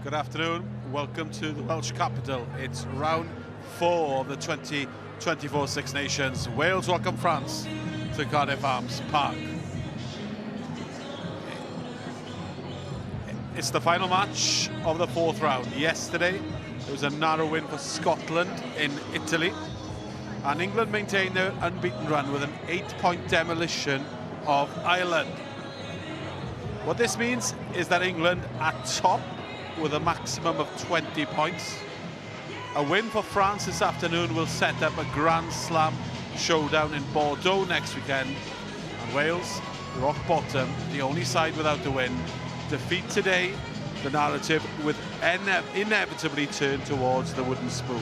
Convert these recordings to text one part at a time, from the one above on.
Good afternoon, welcome to the Welsh capital. It's round 4 of the 2024 Six Nations. Wales welcome France to Cardiff Arms Park. It's the final match of the 4th round. Yesterday, it was a narrow win for Scotland in Italy, and England maintained their unbeaten run with an 8-point demolition of Ireland. What this means is that England are top with a maximum of 20 points. A win for France this afternoon will set up a Grand Slam showdown in Bordeaux next weekend. And Wales, rock bottom, the only side without a win. Defeat today, the narrative would inevitably turn towards the wooden spoon.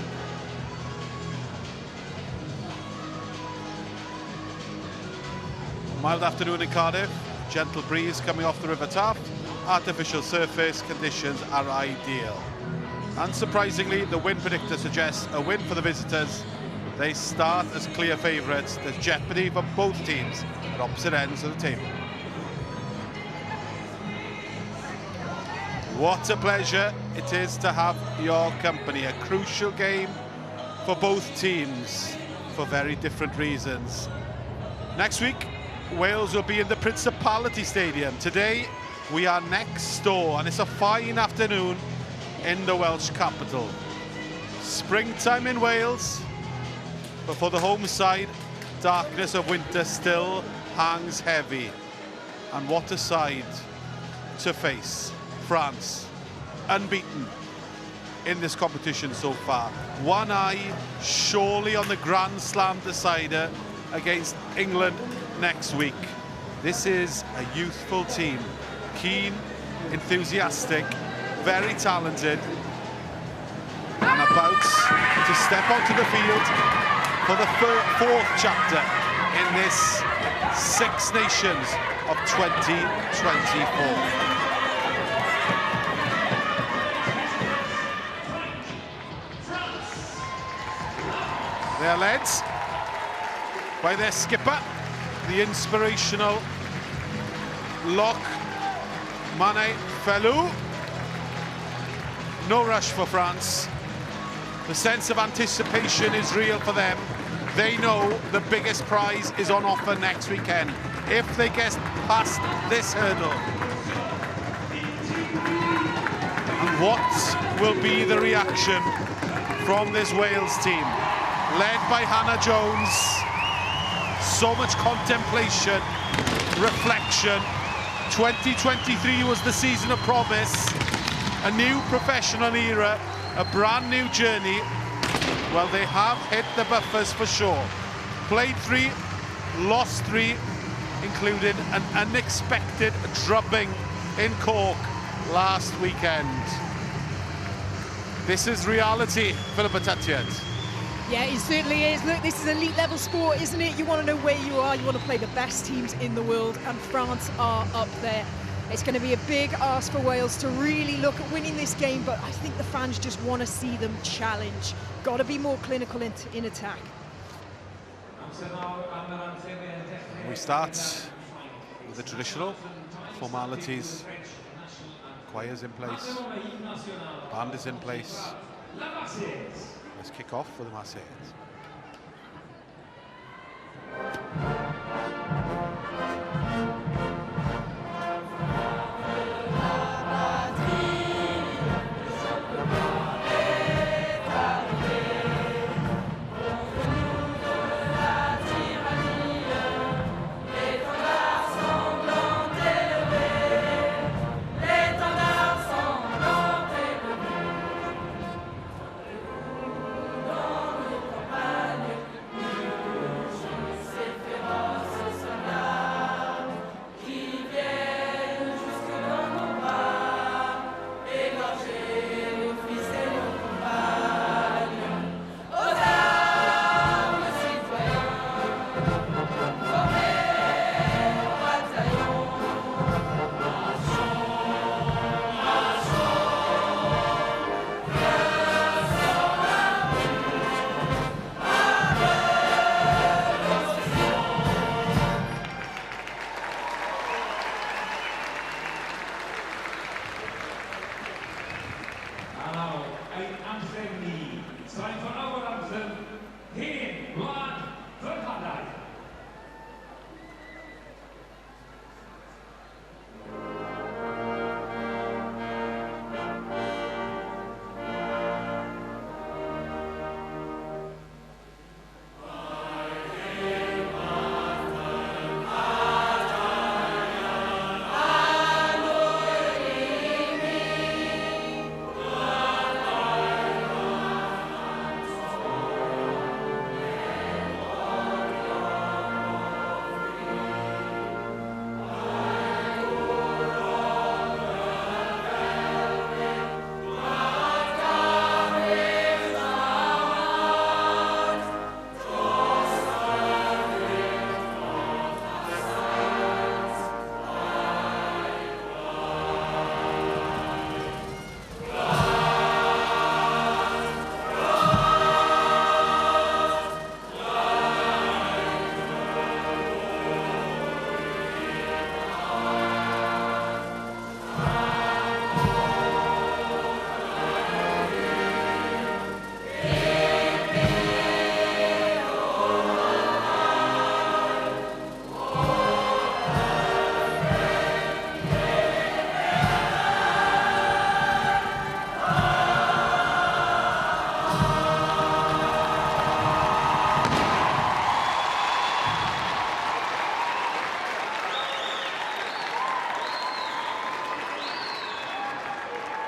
Mild afternoon in Cardiff, gentle breeze coming off the River Taff. Artificial surface conditions are ideal. Unsurprisingly, the win predictor suggests a win for the visitors. They start as clear favourites. There's jeopardy for both teams at opposite ends of the table. What a pleasure it is to have your company. A crucial game for both teams for very different reasons. Next week, Wales will be in the Principality Stadium. Today, we are next door, and it's a fine afternoon in the Welsh capital. Springtime in Wales, but for the home side, darkness of winter still hangs heavy. And what a side to face. France, unbeaten in this competition so far. One eye surely on the Grand Slam decider against England next week. This is a youthful team. Keen, enthusiastic, very talented, and about to step onto the field for the 4th chapter in this Six Nations of 2024. They are led by their skipper, the inspirational lock Mane Felou. No rush for France. The sense of anticipation is real for them. They know the biggest prize is on offer next weekend if they get past this hurdle. And what will be the reaction from this Wales team? Led by Hannah Jones. So much contemplation, reflection. 2023 was the season of promise, a new professional era, a brand new journey. Well, they have hit the buffers for sure. Played 3, lost 3, including an unexpected drubbing in Cork last weekend. This is reality, Philippa Tatiad. Yeah, it certainly is. Look, this is elite level sport, isn't it? You want to know where you are, you want to play the best teams in the world, and France are up there. It's going to be a big ask for Wales to really look at winning this game, but I think the fans just want to see them challenge. Got to be more clinical in attack. We start with the traditional formalities. Choir's in place, band is in place. Let's kick off with the Marseillaise.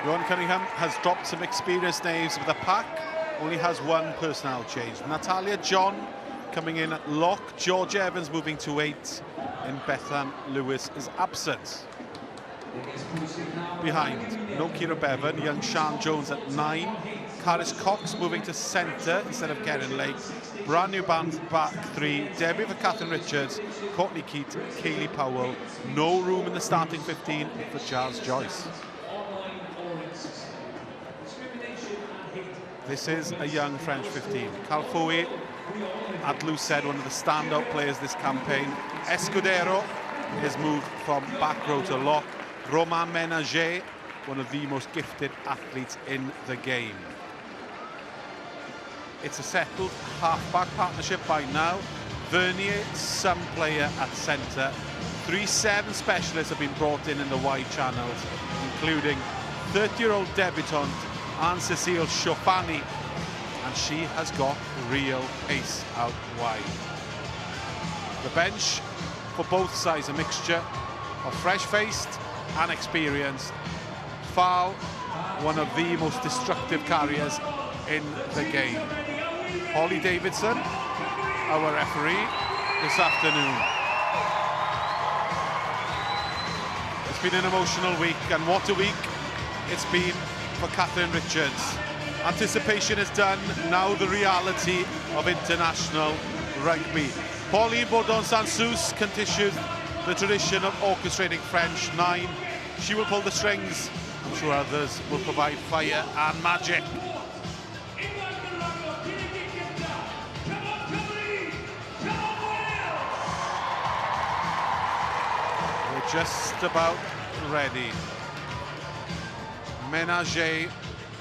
Johan Cunningham has dropped some experienced names, but the pack only has one personnel change. Natalia John coming in at lock, George Evans moving to 8 in Bethan Lewis's absence. Behind, no Kira Bevan, young Sian Jones at 9, Caris Cox moving to centre instead of Karen Lake, brand new band back 3, debut for Catherine Richards, Courtney Keat, Kaylee Powell, no room in the starting 15 for Jazz Joyce. This is a young French 15. Calfoe, as Lou said, one of the standout players this campaign. Escudero has moved from back row to lock. Romain Ménager, one of the most gifted athletes in the game. It's a settled half-back partnership by now. Vernier, some player at centre. 3-7 specialists have been brought in the wide channels, including 30-year-old debutante Anne-Cécile Chofani, and she has got real pace out wide. The bench for both sides, a mixture of fresh-faced and experienced. Fal, one of the most destructive carriers in the game. Holly Davidson, our referee this afternoon. It's been an emotional week, and what a week it's been for Catherine Richards. Anticipation is done, now the reality of international rugby. Pauline Baudon-Sansous continues the tradition of orchestrating French 9. She will pull the strings. I'm sure others will provide fire and magic. We're just about ready. Ménager,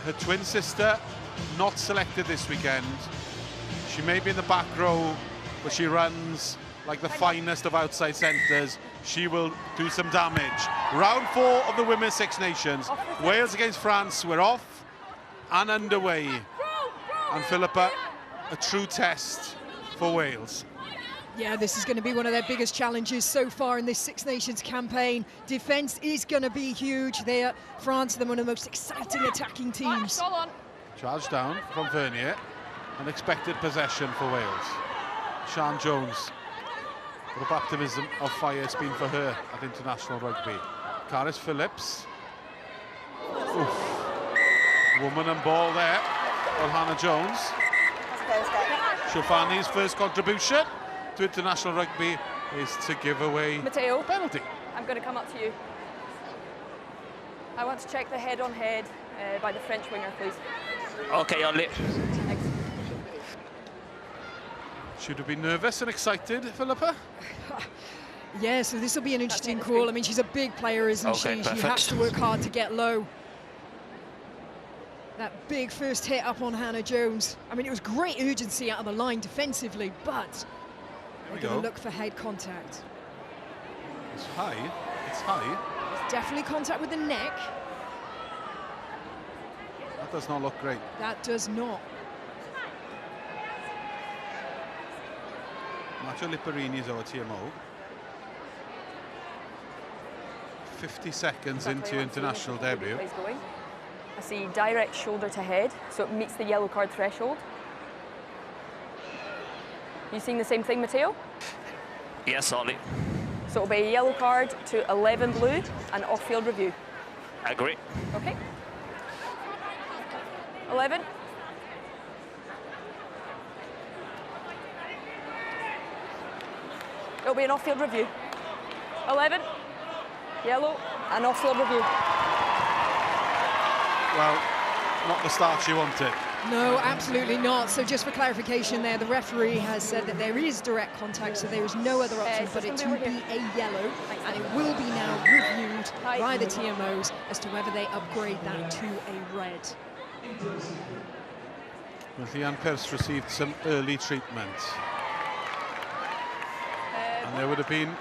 her twin sister, not selected this weekend. She may be in the back row, but she runs like the finest of outside centres. She will do some damage. Round 4 of the Women's Six Nations. Wales against France. We're off and underway. And Philippa, a true test for Wales. Yeah, this is going to be one of their biggest challenges so far in this Six Nations campaign. Defence is going to be huge. They're France, they're one of the most exciting attacking teams. Charge down from Vernier. Unexpected possession for Wales. Sian Jones. What a baptism of fire it's been for her at international rugby. Caris Phillips. Oof. Woman and ball there. Well, Hannah Jones. Chofani's first contribution to international rugby is to give away Matteo, a penalty. I'm going to come up to you. I want to check the head-on-head by the French winger, please. Okay, Ollie. Should have been nervous and excited, Philippa? Yeah, so this will be an interesting call. I mean, she's a big player, isn't Okay, she? perfect. She has to work hard to get low. That big first hit up on Hannah Jones. I mean, it was great urgency out of the line defensively, but they're going to look for head contact. It's high. It's high. It's definitely contact with the neck. That does not look great. That does not. Macho Liparini is our TMO. 50 seconds into your international debut. I see direct shoulder to head, so it meets the yellow card threshold. You seeing the same thing, Matteo? Yes, Ollie. So it'll be a yellow card to 11 blue and off-field review. Agree. Okay. 11. It'll be an off-field review. 11. Yellow and off-field review. Well, not the start she wanted. No, absolutely not. So just for clarification there, the referee has said that there is direct contact, so there is no other option but it to be a yellow, and it will be now reviewed by the TMOs as to whether they upgrade that to a red. Well, Leanne Pearce received some early treatment. And there would have been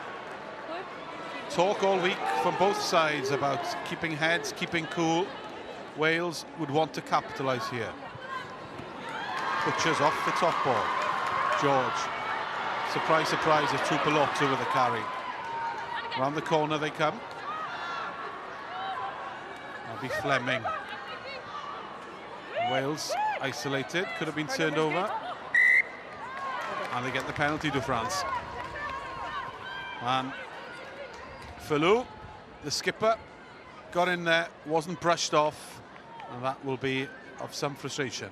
talk all week from both sides about keeping heads, keeping cool. Wales would want to capitalise here. Butchers off the top ball. George. Surprise, surprise, a Tupelotu with a carry. Round the corner they come. That'll be Fleming. Wales isolated, could have been turned over. And they get the penalty to France. And Falou, the skipper, got in there, wasn't brushed off, and that will be of some frustration.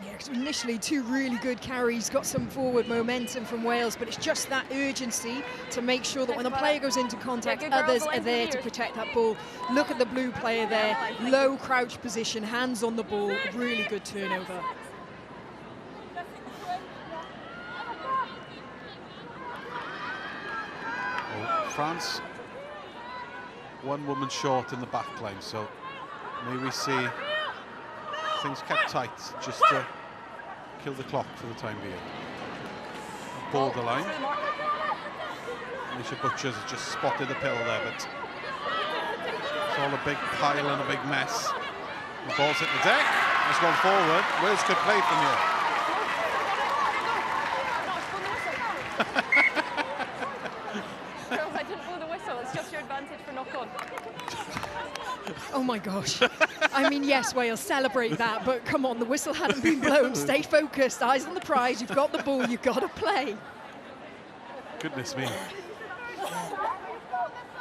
Yeah, 'cause initially 2 really good carries, got some forward momentum from Wales, but it's just that urgency to make sure that when the player goes into contact, others are there to protect that ball. Look at the blue player there, low crouch position, hands on the ball, really good turnover. Well, France, 1 woman short in the back line, so may we see things kept tight just to kill the clock for the time being. Borderline. Alicia Butchers has just spotted the pill there, but it's all a big pile and a big mess. The ball's hit the deck, it's gone forward. Wales could play from here. Girls, I didn't blow the whistle, it's just your advantage for knock-on. Oh my gosh. I mean, yes, Wales, celebrate that, but come on, the whistle hadn't been blown. Stay focused, eyes on the prize, you've got the ball, you've got to play. Goodness me.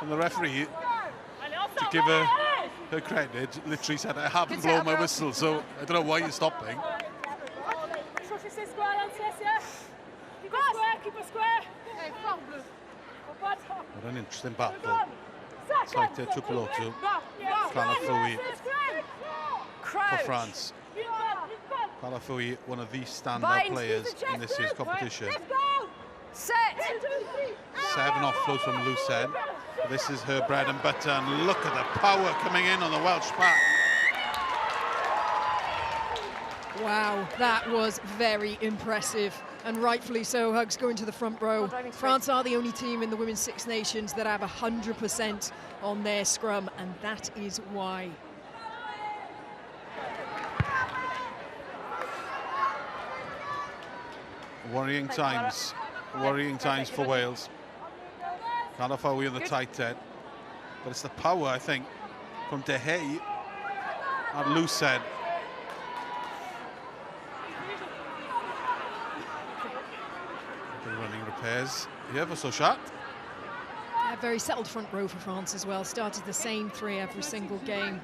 And the referee, to give her credit, literally said, I haven't blown my whistle, so I don't know why you're stopping. What an interesting battle. Saite Tupulotu, Calafui for France. Calafui, one of the standout players in this year's competition. Set! 7 offloads from Lucen. This is her bread and butter, and look at the power coming in on the Welsh pack. Wow, that was very impressive, and rightfully so. Hugs going to the front row. France are the only team in the Women's Six Nations that have 100% on their scrum, and that is why. Worrying times for Wales. Calafui on the tight end, but it's the power, I think, from De Gea and Lucen. Running repairs here for Sochat. A very settled front row for France as well. Started the same 3 every single game.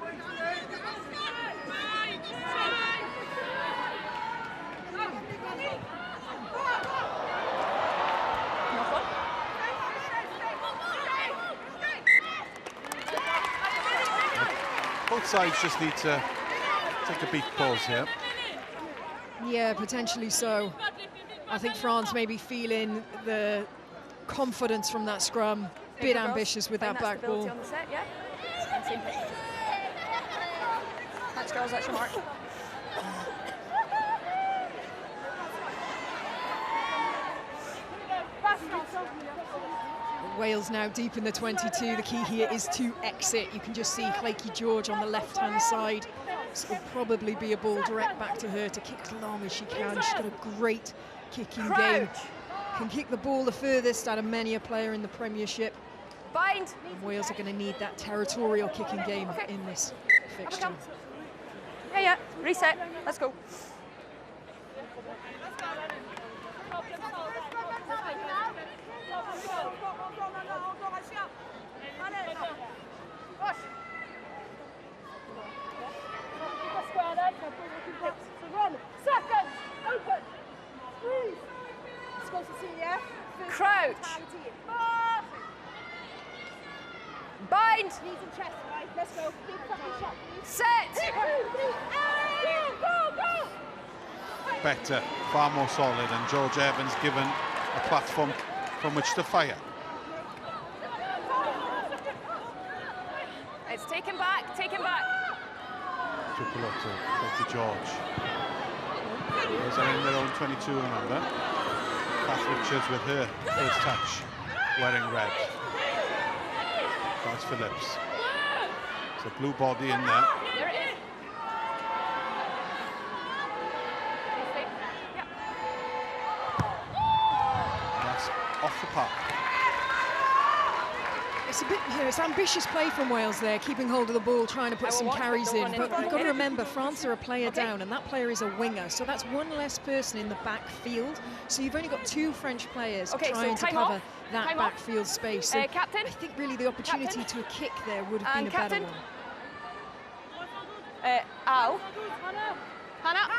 Both sides just need to take a beat pause here. Yeah, potentially so. I think France may be feeling the confidence from that scrum. Bit ambitious with that back ball. On the set, yeah? Thanks, girls, that's your mark. Wales now deep in the 22. The key here is to exit. You can just see Claky George on the left-hand side. This will probably be a ball direct back to her to kick as long as she can. She's got a great kicking game. Can kick the ball the furthest out of many a player in the Premiership. Bind. And Wales are going to need that territorial kicking game in this fixture. Yeah, reset. Let's go. Crouch. Bind. Knees and chest, right? Let's go. Big fucking shot, please. Set. Better, far more solid, and George Evans given a platform from which to fire. It's taken back, taken back. Tupulotu, Claky George. Those are in their own 22, remember. Kath Richards with her first touch, wearing red. That's Phillips. It's a blue body in there. There it is. And that's off the park. It's a bit, it's ambitious play from Wales there, keeping hold of the ball, trying to put some carries in. But you've got to remember, France are a player down, and that player is a winger. So that's one less person in the backfield. So you've only got 2 French players trying to cover that backfield space. So Captain? I think really the opportunity to a kick there would have been a better one. Al. Hannah.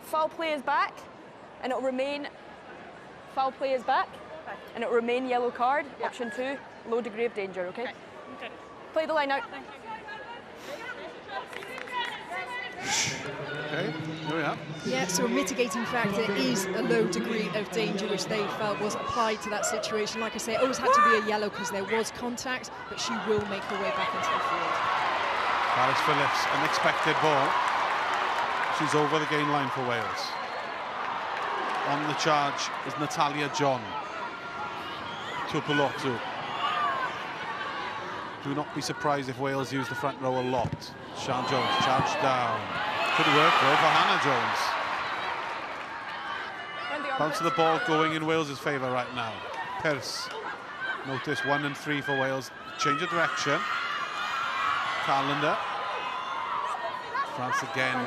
Foul play is back, and it'll remain. Foul play is back, and it'll remain yellow card. Option 2, low degree of danger. Okay. Play the line out. Okay, here we are. Yeah, so a mitigating factor is a low degree of danger, which they felt was applied to that situation. Like I say, it always had to be a yellow because there was contact, but she will make her way back into the field. Alice Phillips, unexpected ball. She's over the gain line for Wales. On the charge is Natalia John. Tupulotu. Do not be surprised if Wales use the front row a lot. Sian Jones, charge down. Could work though for Hannah Jones. Bounce of the ball going in Wales' favour right now. Pearce. Notice 1 and 3 for Wales. Change of direction. Calendar. France again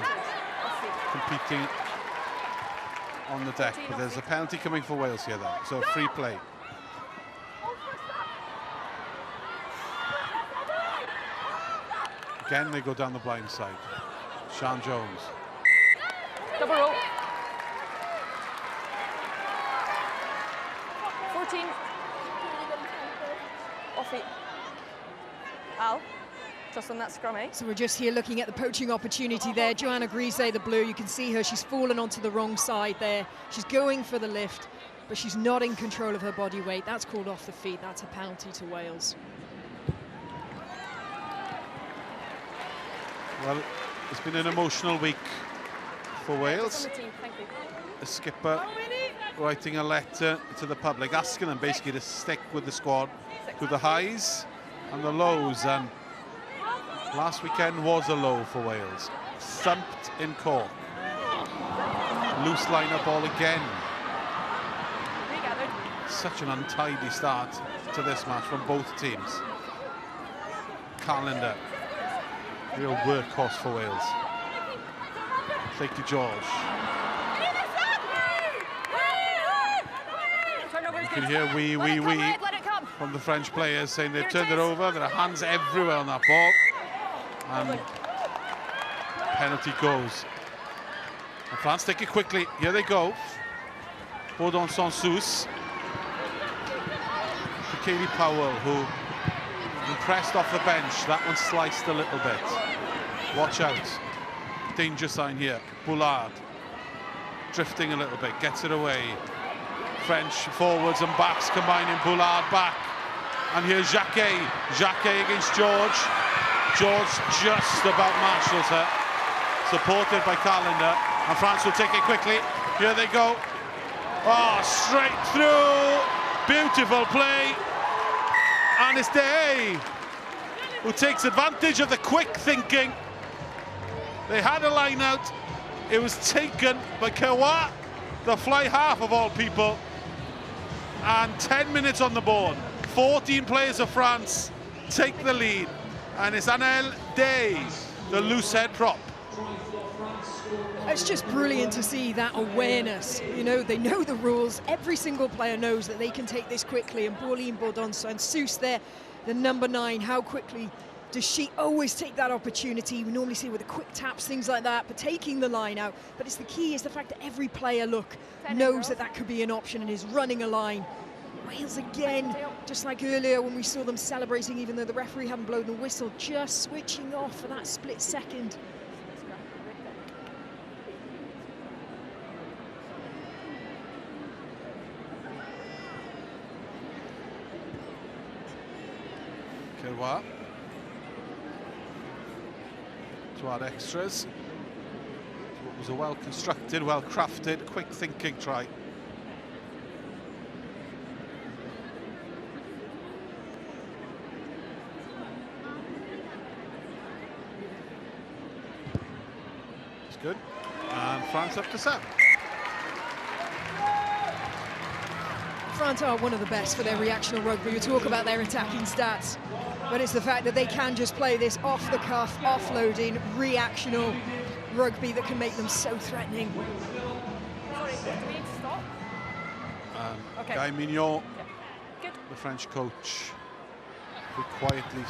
competing on the deck, but there's a penalty coming for Wales here though, so free play. Again they go down the blind side. Sian Jones. Double roll. 14. Off it. Al. Just on that scrum, eh? So we're just here looking at the poaching opportunity there. Joanna Grise, the blue, you can see her, she's fallen onto the wrong side there. She's going for the lift, but she's not in control of her body weight. That's called off the feet. That's a penalty to Wales. Well, it's been an emotional week for Wales. The skipper writing a letter to the public, asking them basically to stick with the squad through the highs and the lows, and last weekend was a low for Wales. Thumped in Cork. Loose line-up ball again. Such an untidy start to this match from both teams. Calendar. Real workhorse for Wales. Thank you, George. You can hear wee from the French players saying they've turned it over. There are hands everywhere on that ball. And penalty goes. And France take it quickly. Here they go. Baudon Sansus. Katie Powell, who impressed off the bench. That one sliced a little bit. Watch out. Danger sign here. Boulard. Drifting a little bit. Gets it away. French forwards and backs combining. Boulard back. And here's Jacquet. Jacquet against George. George just about marshals her, supported by Calendar, and France will take it quickly. Here they go. Oh, straight through. Beautiful play. And it's Day, who takes advantage of the quick thinking. They had a line out. It was taken by Kewa, the fly half of all people. And 10 minutes on the board. 14 players of France take the lead. And it's Annelle Day, the loose head prop. It's just brilliant to see that awareness. You know, they know the rules. Every single player knows that they can take this quickly. And Pauline Baudon-Sansus there, the number 9, how quickly does she always take that opportunity? We normally see with the quick taps, things like that, but taking the line out. But it's the key is the fact that every player, knows that that could be an option and is running a line. Wales again, just like earlier when we saw them celebrating, even though the referee hadn't blown the whistle, just switching off for that split second. Kerwa. To add extras. It was a well-constructed, well-crafted, quick-thinking try. Good. And France up to set. France are one of the best for their reactional rugby. We talk about their attacking stats, but it's the fact that they can just play this off-the-cuff, offloading, reactional rugby that can make them so threatening. Sorry, do we need to stop? Okay. Guy Mignon, Good. the French coach, very quietly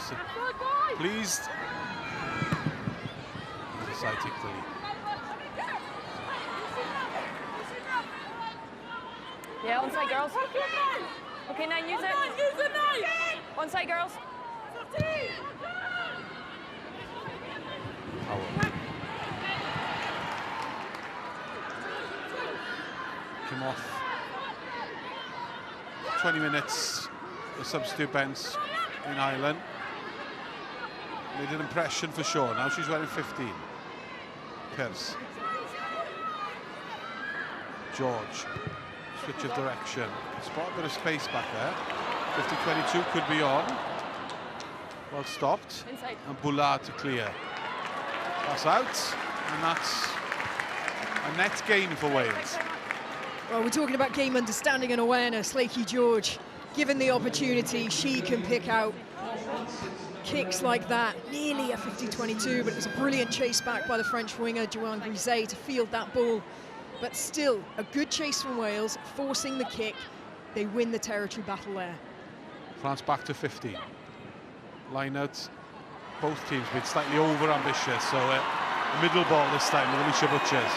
pleased. As I take the lead. Yeah, onside girls. Okay, 9, use it. Onside girls. Came off 20 minutes, the substitute bench in Ireland. Made an impression for sure. Now she's wearing 15. Pierce. George. Switch of direction. Spot a bit of space back there. 50-22 could be on. Well stopped. Inside. And Boulard to clear. Pass out. And that's a net gain for Wales. Well, we're talking about game understanding and awareness. Lakey George, given the opportunity, she can pick out kicks like that. Nearly a 50-22, but it was a brilliant chase back by the French winger, Joanne Grisey, to field that ball. But still, a good chase from Wales, forcing the kick. They win the territory battle there. France back to 15. Line out. Both teams been slightly over-ambitious, so middle ball this time with Alicia Butchers.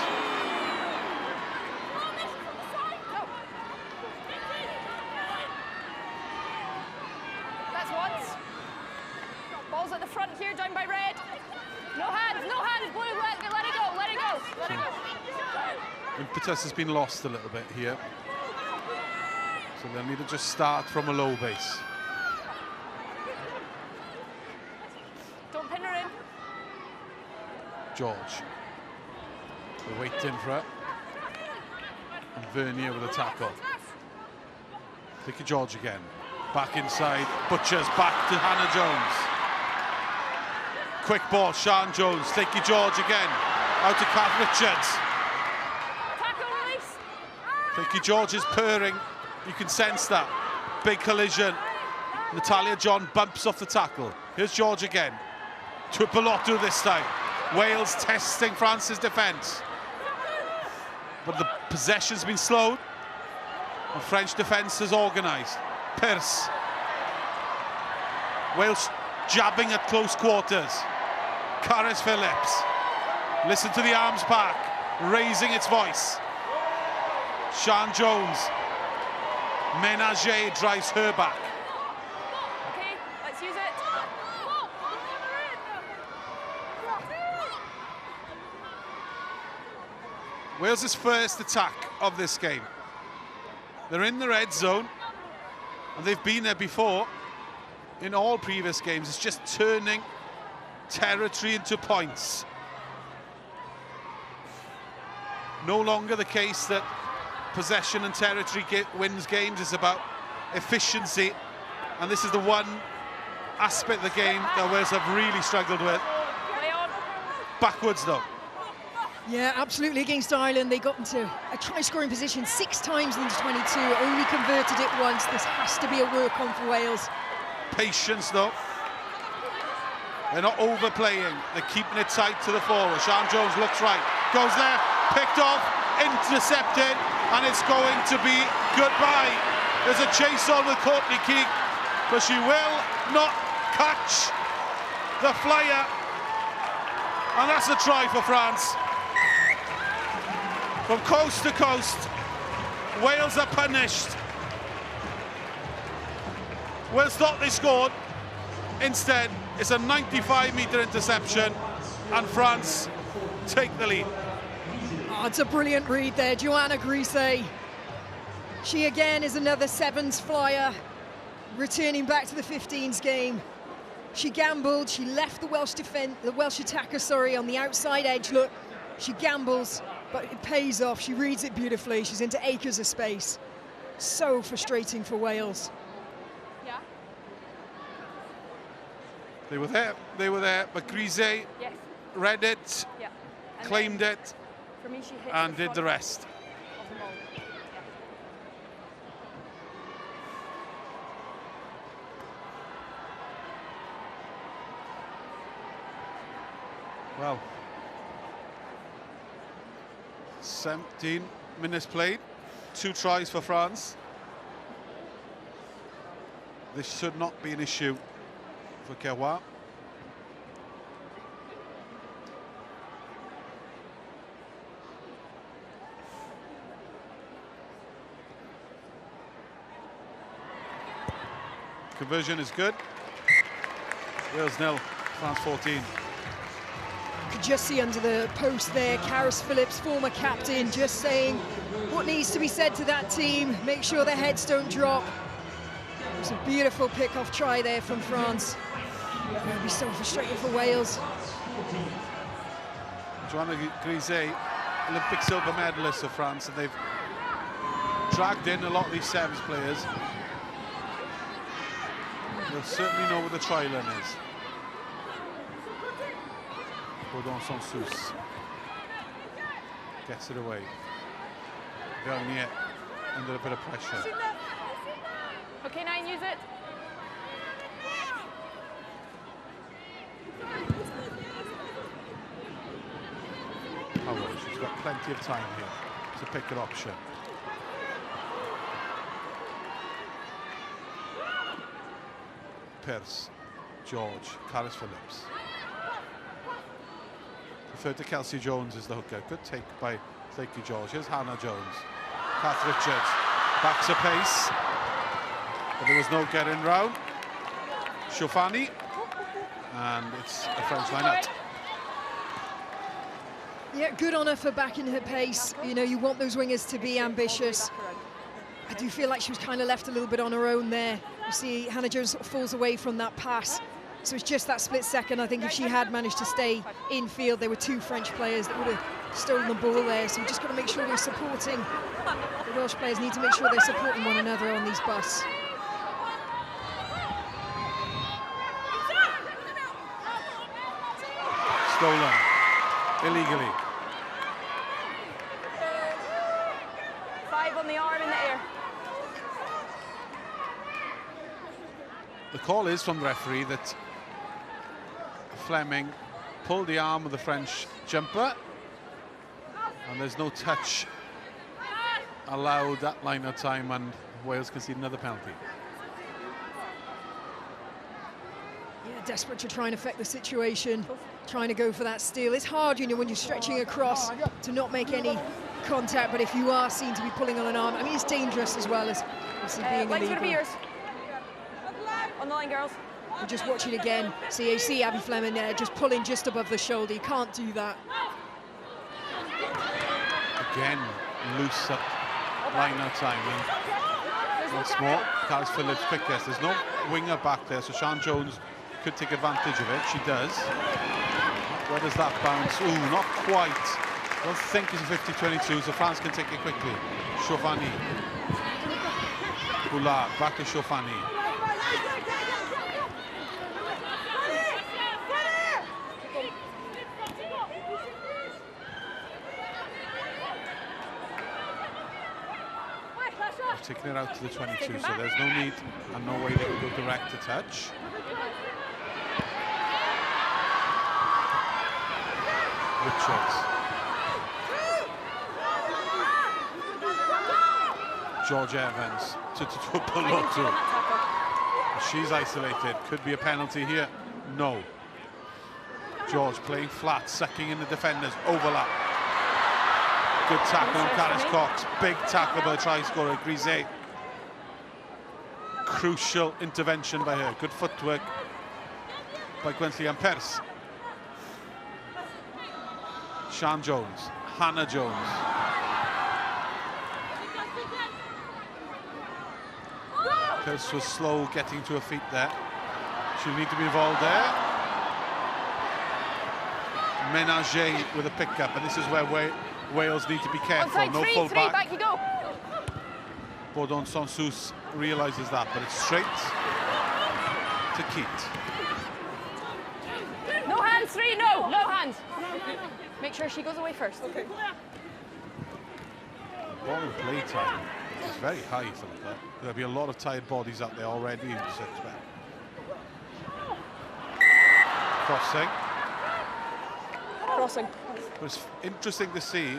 That's once. Ball's at the front here, down by red. No hands, blue, let it go, let it go, let it go. Impetus has been lost a little bit here. So they'll need to just start from a low base. Don't pin her in. George. They're waiting for her. And Vernier with a tackle. Vicky George again. Back inside. Butchers back to Hannah Jones. Quick ball, Sian Jones. Vicky George again. Out to Kath Richards. Vicky George is purring. You can sense that. Big collision. Natalia John bumps off the tackle. Here's George again. To Bellotto this time. Wales testing France's defence. But the possession's been slowed. And French defence is organised. Pierce. Wales jabbing at close quarters. Caris Phillips. Listen to the arms back. Raising its voice. Sian Jones. Ménager drives her back. Okay, let's use it. Wales' first attack of this game. They're in the red zone, and they've been there before in all previous games. It's just turning territory into points. No longer the case that possession and territory wins games. It's about efficiency, and this is the one aspect of the game that Wales have really struggled with. Backwards though. Yeah, absolutely. Against Ireland, they got into a try-scoring position 6 times in the 22, only converted it once. This has to be a work on for Wales. Patience though. They're not overplaying. They're keeping it tight to the forward. Sian Jones looks right, goes there, picked off, intercepted, and it's going to be goodbye. There's a chase on with Courtney Keek, but she will not catch the flyer. And that's a try for France. From coast to coast, Wales are punished. Wales thought they scored. Instead, it's a 95-metre interception, and France take the lead. Oh, it's a brilliant read there, Joanna Grisey. She again is another sevens flyer, returning back to the 15s game. She gambled, she left the Welsh attacker, on the outside edge. Look, she gambles, but it pays off. She reads it beautifully. She's into acres of space. So frustrating for Wales. Yeah. They were there, but Grisey read it, claimed it, For me, she hit and did the rest. Of the ball. Yeah. Well, 17 minutes played, 2 tries for France. This should not be an issue for Kerwa. Conversion is good. Wales 0, France 14. You could just see under the post there, Karis Phillips, former captain, just saying what needs to be said to that team. Make sure their heads don't drop. It was a beautiful pick-off try there from France. It would be so frustrating for Wales. Joanna Grisey, Olympic silver medalist of France, and they've dragged in a lot of these sevens players. They'll certainly know what the try line is. Baudon Sansus gets it away. Vernier under a bit of pressure. Okay, 9, use it. Howard, she's got plenty of time here to pick an option. Pearce, George, Karis Phillips. Preferred to Kelsey Jones as the hooker. Good take by Thank you, George. Here's Hannah Jones. Kath Richards backs a pace, but there was no getting round. Shofani, and it's a French line out. Yeah, good on her for backing her pace. You know, you want those wingers to be ambitious. I do feel like she was kind of left a little bit on her own there. You see Hannah Jones sort of falls away from that pass. So it's just that split second. I think if she had managed to stay in field, there were 2 French players that would have stolen the ball there. So we've just got to make sure we're supporting. The Welsh players need to make sure they're supporting one another on these busts. Stolen illegally. 5 on the arm in the air. The call is from the referee that Fleming pulled the arm of the French jumper, and there's no touch allowed that line of time, and Wales concede another penalty. Yeah, desperate to try and affect the situation, trying to go for that steal. It's hard, you know, when you're stretching across to not make any contact, but if you are seen to be pulling on an arm, I mean, it's dangerous as well as obviously being Line's illegal. gonna be yours. On the line, girls. We're just watching again. So you see Abby Fleming there, just pulling just above the shoulder. You can't do that. Again, loose up line of time. And once more, Karis Phillips quickest. There's no winger back there, so Sian Jones could take advantage of it. She does. Where does that bounce? Ooh, not quite. I don't think it's a 50-22, so France can take it quickly. Chauvani. Boulard, back to Chauvani. Taking it out to the 22, so there's no need and no way they can go direct to touch. Richards. George Evans to Pelotu. She's isolated. Could be a penalty here. No. George playing flat, sucking in the defenders. Overlap. Good tackle on Caris Cox. Big tackle by the try scorer, Grisey. Crucial intervention by her. Good footwork by Gwenllian and Pearce. Sian Jones. Hannah Jones. Pearce was slow getting to her feet there. She'll need to be involved there. Ménager with a pickup, and this is where Wales need to be careful. Onside, No full back back. you go. Baudon Sansus realises that, but it's straight to Keat. No hands, 3, no hands. Make sure she goes away first. Okay. Ball and play time is very high for them. There'll be a lot of tired bodies out there already, you expect. Crossing. crossing. But it's interesting to see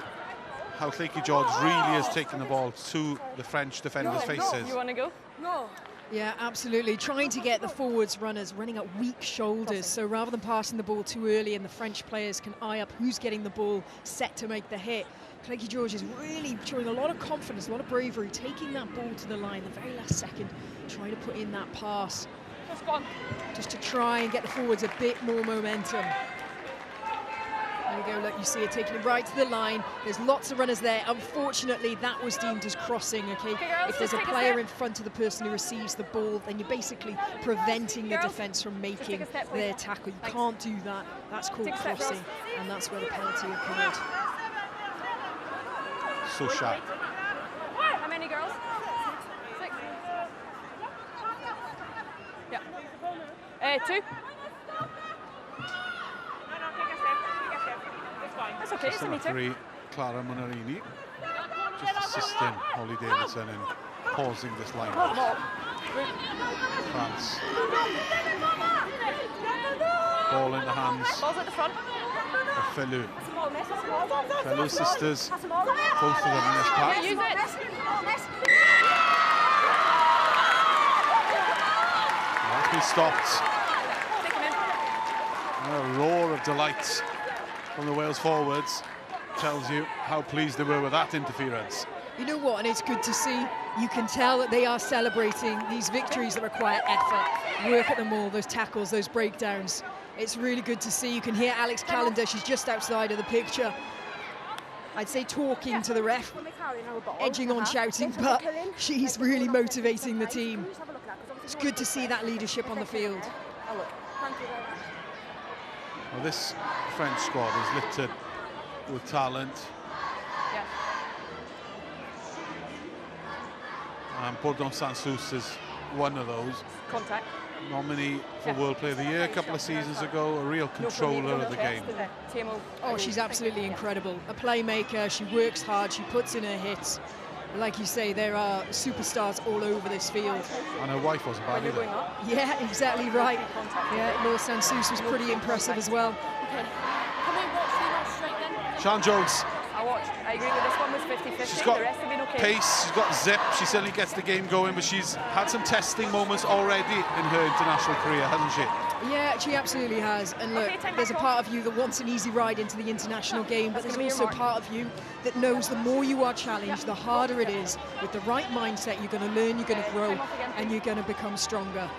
how Flaky George really is taking the ball to the French defenders' faces. You want to go? No. Yeah, absolutely. Trying to get the forwards runners running at weak shoulders. So rather than passing the ball too early and the French players can eye up who's getting the ball set to make the hit, Flaky George is really showing a lot of confidence, a lot of bravery, taking that ball to the line the very last second, trying to put in that pass. Just to try and get the forwards a bit more momentum. There we go, look, you see it taking it right to the line. There's lots of runners there. Unfortunately, that was deemed as crossing, okay? If there's a player in front of the person who receives the ball, then you're basically preventing the defence from making their tackle. You can't do that. That's called crossing, and that's where the penalty occurred. So sharp. How many girls? 6. Yeah. 2. That's okay, it's a meter. 3, Clara Monarini, just assisting Holly Davidson in pausing this line. France. Ball in the hands. Ball's at the front. Of Fellow. Fellow sisters, both of them in this pack. Use it. That's been stopped. And a roar of delight from the Wales forwards tells you how pleased they were with that interference. You know what, and it's good to see. You can tell that they are celebrating these victories that require effort. Work at them all, those tackles, those breakdowns. It's really good to see. You can hear Alex Callender, she's just outside of the picture. I'd say talking to the ref, edging on shouting, but she's really motivating the team. It's good to see that leadership on the field. Well, this French squad is littered with talent. Yeah. And Bourdon Sansus is one of those. Contact. Nominee for World Player of the Year a couple of seasons ago, a real controller of the game. Oh, she's absolutely incredible. A playmaker, she works hard, she puts in her hits. Like you say, there are superstars all over this field. And her wife wasn't bad either. Yeah, exactly right. Yeah, Laura Sansus was pretty impressive as well. Okay. Can we watch the last straight then? Sian Jones. I watched. I agree with this one was 50-50. She's got the rest have been okay. pace, she's got zip, she certainly gets the game going, but she's had some testing moments already in her international career, hasn't she? Yeah, she absolutely has. And look, there's a part of you that wants an easy ride into the international game, but there's also a part of you that knows the more you are challenged, the harder it is. With the right mindset, you're going to learn, you're going to grow, and you're going to become stronger.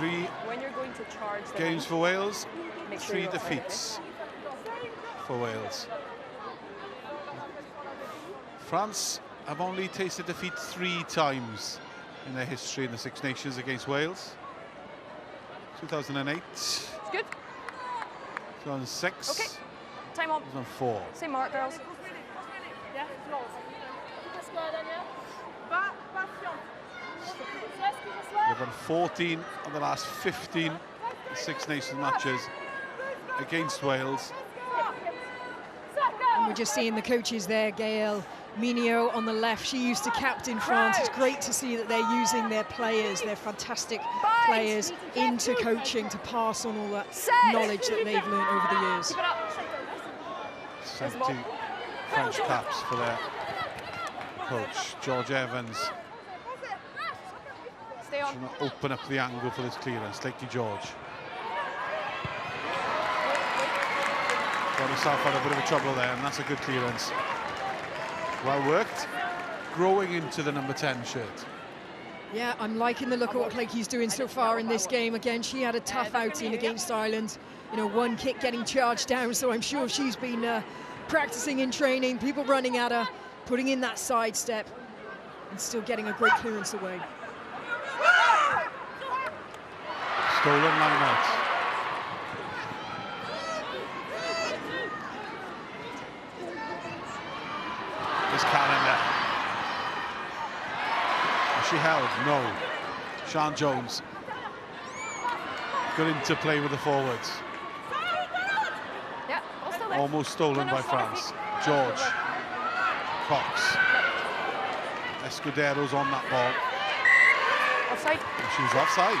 When you're going to charge games for Wales, 3 defeats for Wales. France have only tasted defeat 3 times in their history in the Six Nations against Wales. 2008. It's good. 2006. Okay. Time on. 2004. Same mark, girls. Yeah. They've won 14 of the last 15 Six Nations matches against Wales. And we're just seeing the coaches there, Gaëlle Mignot on the left. She used to captain France. It's great to see that they're using their players, their fantastic players, into coaching to pass on all that knowledge that they've learned over the years. 70 French caps for their coach, George Evans. Stay on. Trying to open up the angle for this clearance, Flaky George. Got himself out of a bit of trouble there, and that's a good clearance. Well worked, growing into the number 10 shirt. Yeah, I'm liking the look of what Flaky's doing so far in this game. Again, she had a tough outing against Ireland. You know, one kick getting charged down, so I'm sure she's been practicing in training, people running at her, putting in that sidestep, and still getting a great clearance away. Stolen line out. Is Callender. Is she held? No. Sian Jones. Good interplay with the forwards. Yeah, almost stolen by France. George. Cox. Escudero's on that ball. Offside. She's offside.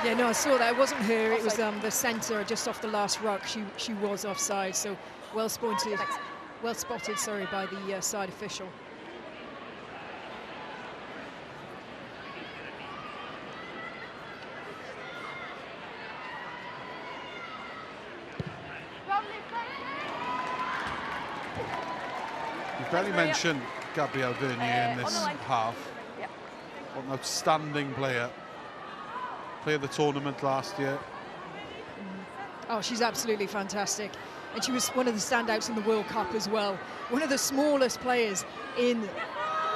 Yeah, no, I saw that. It wasn't her. It was the centre just off the last ruck. She was offside. So well spotted. Well spotted. Sorry, by the side official. You barely mentioned Gabrielle Vernier in this half. Yep. What an outstanding player. Player of the tournament last year. Oh, she's absolutely fantastic. And she was one of the standouts in the World Cup as well. One of the smallest players in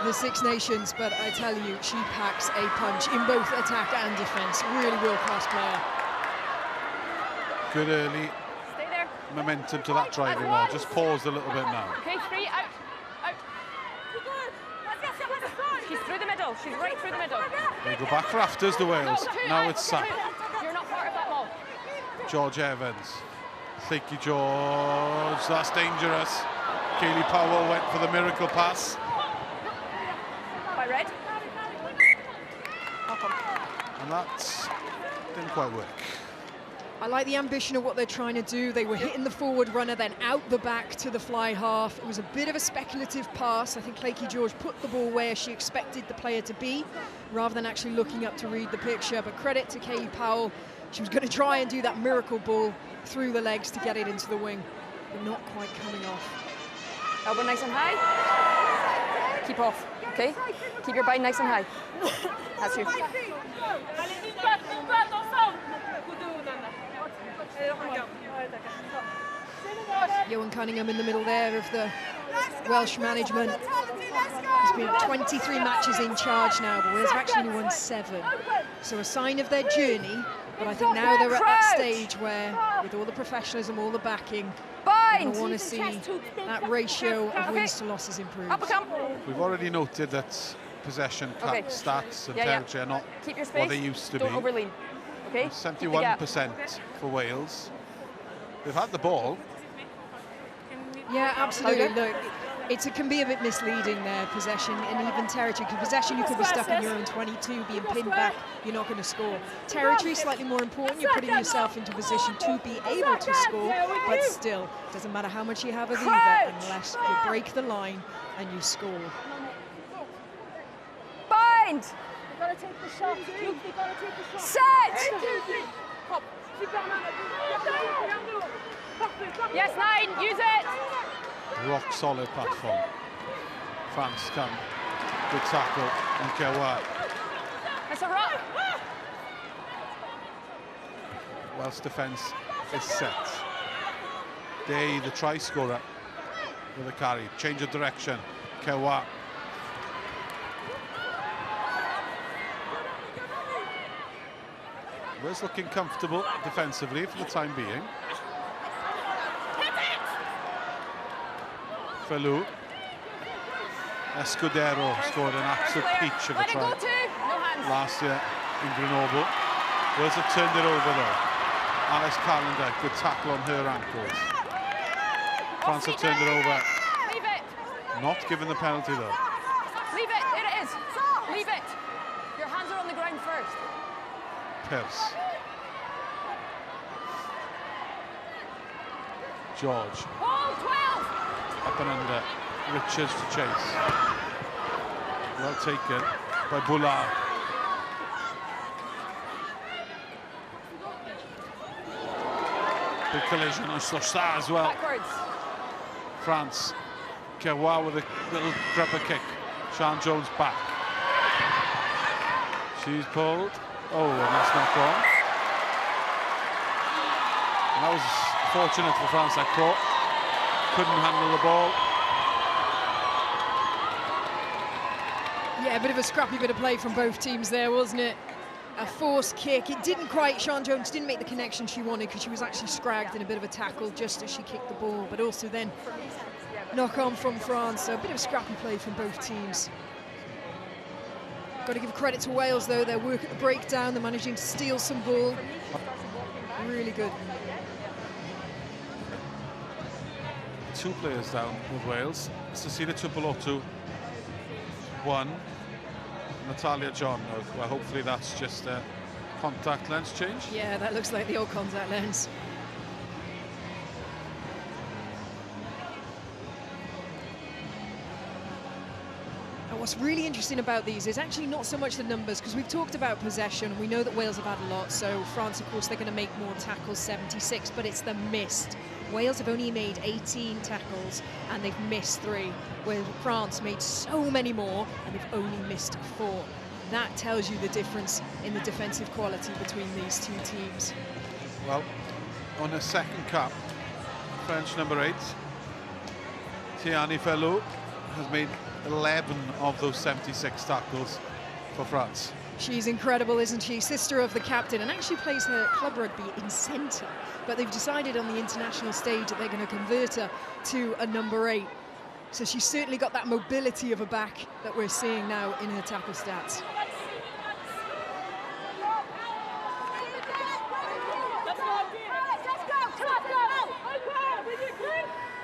the Six Nations, but I tell you, she packs a punch in both attack and defence. Really world-class player. Good early Stay there. momentum to that driving wall. Just paused a little bit now. Okay, free, out. She's through the middle. She's right through the middle. They go back for afters, the Wales. Now it's Sack. You're not part of that ball. George Evans. Thicky George. That's dangerous. Kaylee Powell went for the miracle pass. By red. And that didn't quite work. I like the ambition of what they're trying to do. They were hitting the forward runner, then out the back to the fly half. It was a bit of a speculative pass. I think Lakey George put the ball where she expected the player to be, rather than actually looking up to read the picture. But credit to Kaylee Powell. She was going to try and do that miracle ball through the legs to get it into the wing, but not quite coming off. Elbow nice and high. Keep off, okay? Keep your bind nice and high. That's you. Johan Cunningham in the middle there of the Welsh management. He's been 23 matches in charge now, but Wales have actually only won 7. So a sign of their journey, but I think now they're at that stage where, with all the professionalism, all the backing, I want to see that ratio of wins to losses improve. We've already noted that possession stats and territory are not Keep your space. what they used to Don't be. overlean. Okay? 71% for Wales. They've had the ball. Yeah, absolutely. Look, it can be a bit misleading there, possession and even territory. Because possession, you could be stuck in your own 22, being pinned back, you're not going to score. Territory, slightly more important. You're putting yourself into position to be able to score, but still, doesn't matter how much you have of either, unless you break the line and you score. Bind! Set! Yes, 9, use it! Rock solid platform. France come. Good tackle on Kewa. That's a rock. Welsh defence is set. Day, the try scorer with a carry. Change of direction. Kewa. Wales looking comfortable defensively for the time being. Felou. Escudero scored an absolute peach of a try last year in Grenoble. Wales have turned it over though. Alice Callender, good tackle on her ankles. France have turned it over. Leave it. Not given the penalty though. Leave it. There it is. Leave it. Your hands are on the ground first. Pierce. George. Ball 12. Up and under. Richards to chase. Well taken by Boulard. Big collision on Sosta as well. Backwards. France. Kewa with a little grubber kick. Sian Jones back. She's pulled. Oh, and that's not gone. And that was fortunate for France, that caught. Couldn't handle the ball. Yeah, a bit of a scrappy bit of play from both teams there, wasn't it? A forced kick. It didn't quite, Sian Jones didn't make the connection she wanted because she was actually scragged in a bit of a tackle just as she kicked the ball, but also then knock on from France. So a bit of scrappy play from both teams. Got to give credit to Wales though, their work at the breakdown, they're managing to steal some ball. Really good. 2 players down with Wales. Cecilia Tupulotu, 1. Natalia John. Well, hopefully that's just Contact lens change. Yeah, that looks like the old contact lens. And what's really interesting about these is actually not so much the numbers, because we've talked about possession. We know that Wales have had a lot, so France, of course, they're going to make more tackles, 76, but it's the missed. Wales have only made 18 tackles and they've missed 3, where France made so many more and they've only missed 4. That tells you the difference in the defensive quality between these two teams. Well, on a second cap, French number 8, Tiani Fellow, has made 11 of those 76 tackles for France. She's incredible, isn't she? Sister of the captain, and actually plays her club rugby in centre. But they've decided on the international stage that they're going to convert her to a number 8. So she's certainly got that mobility of a back that we're seeing now in her tackle stats.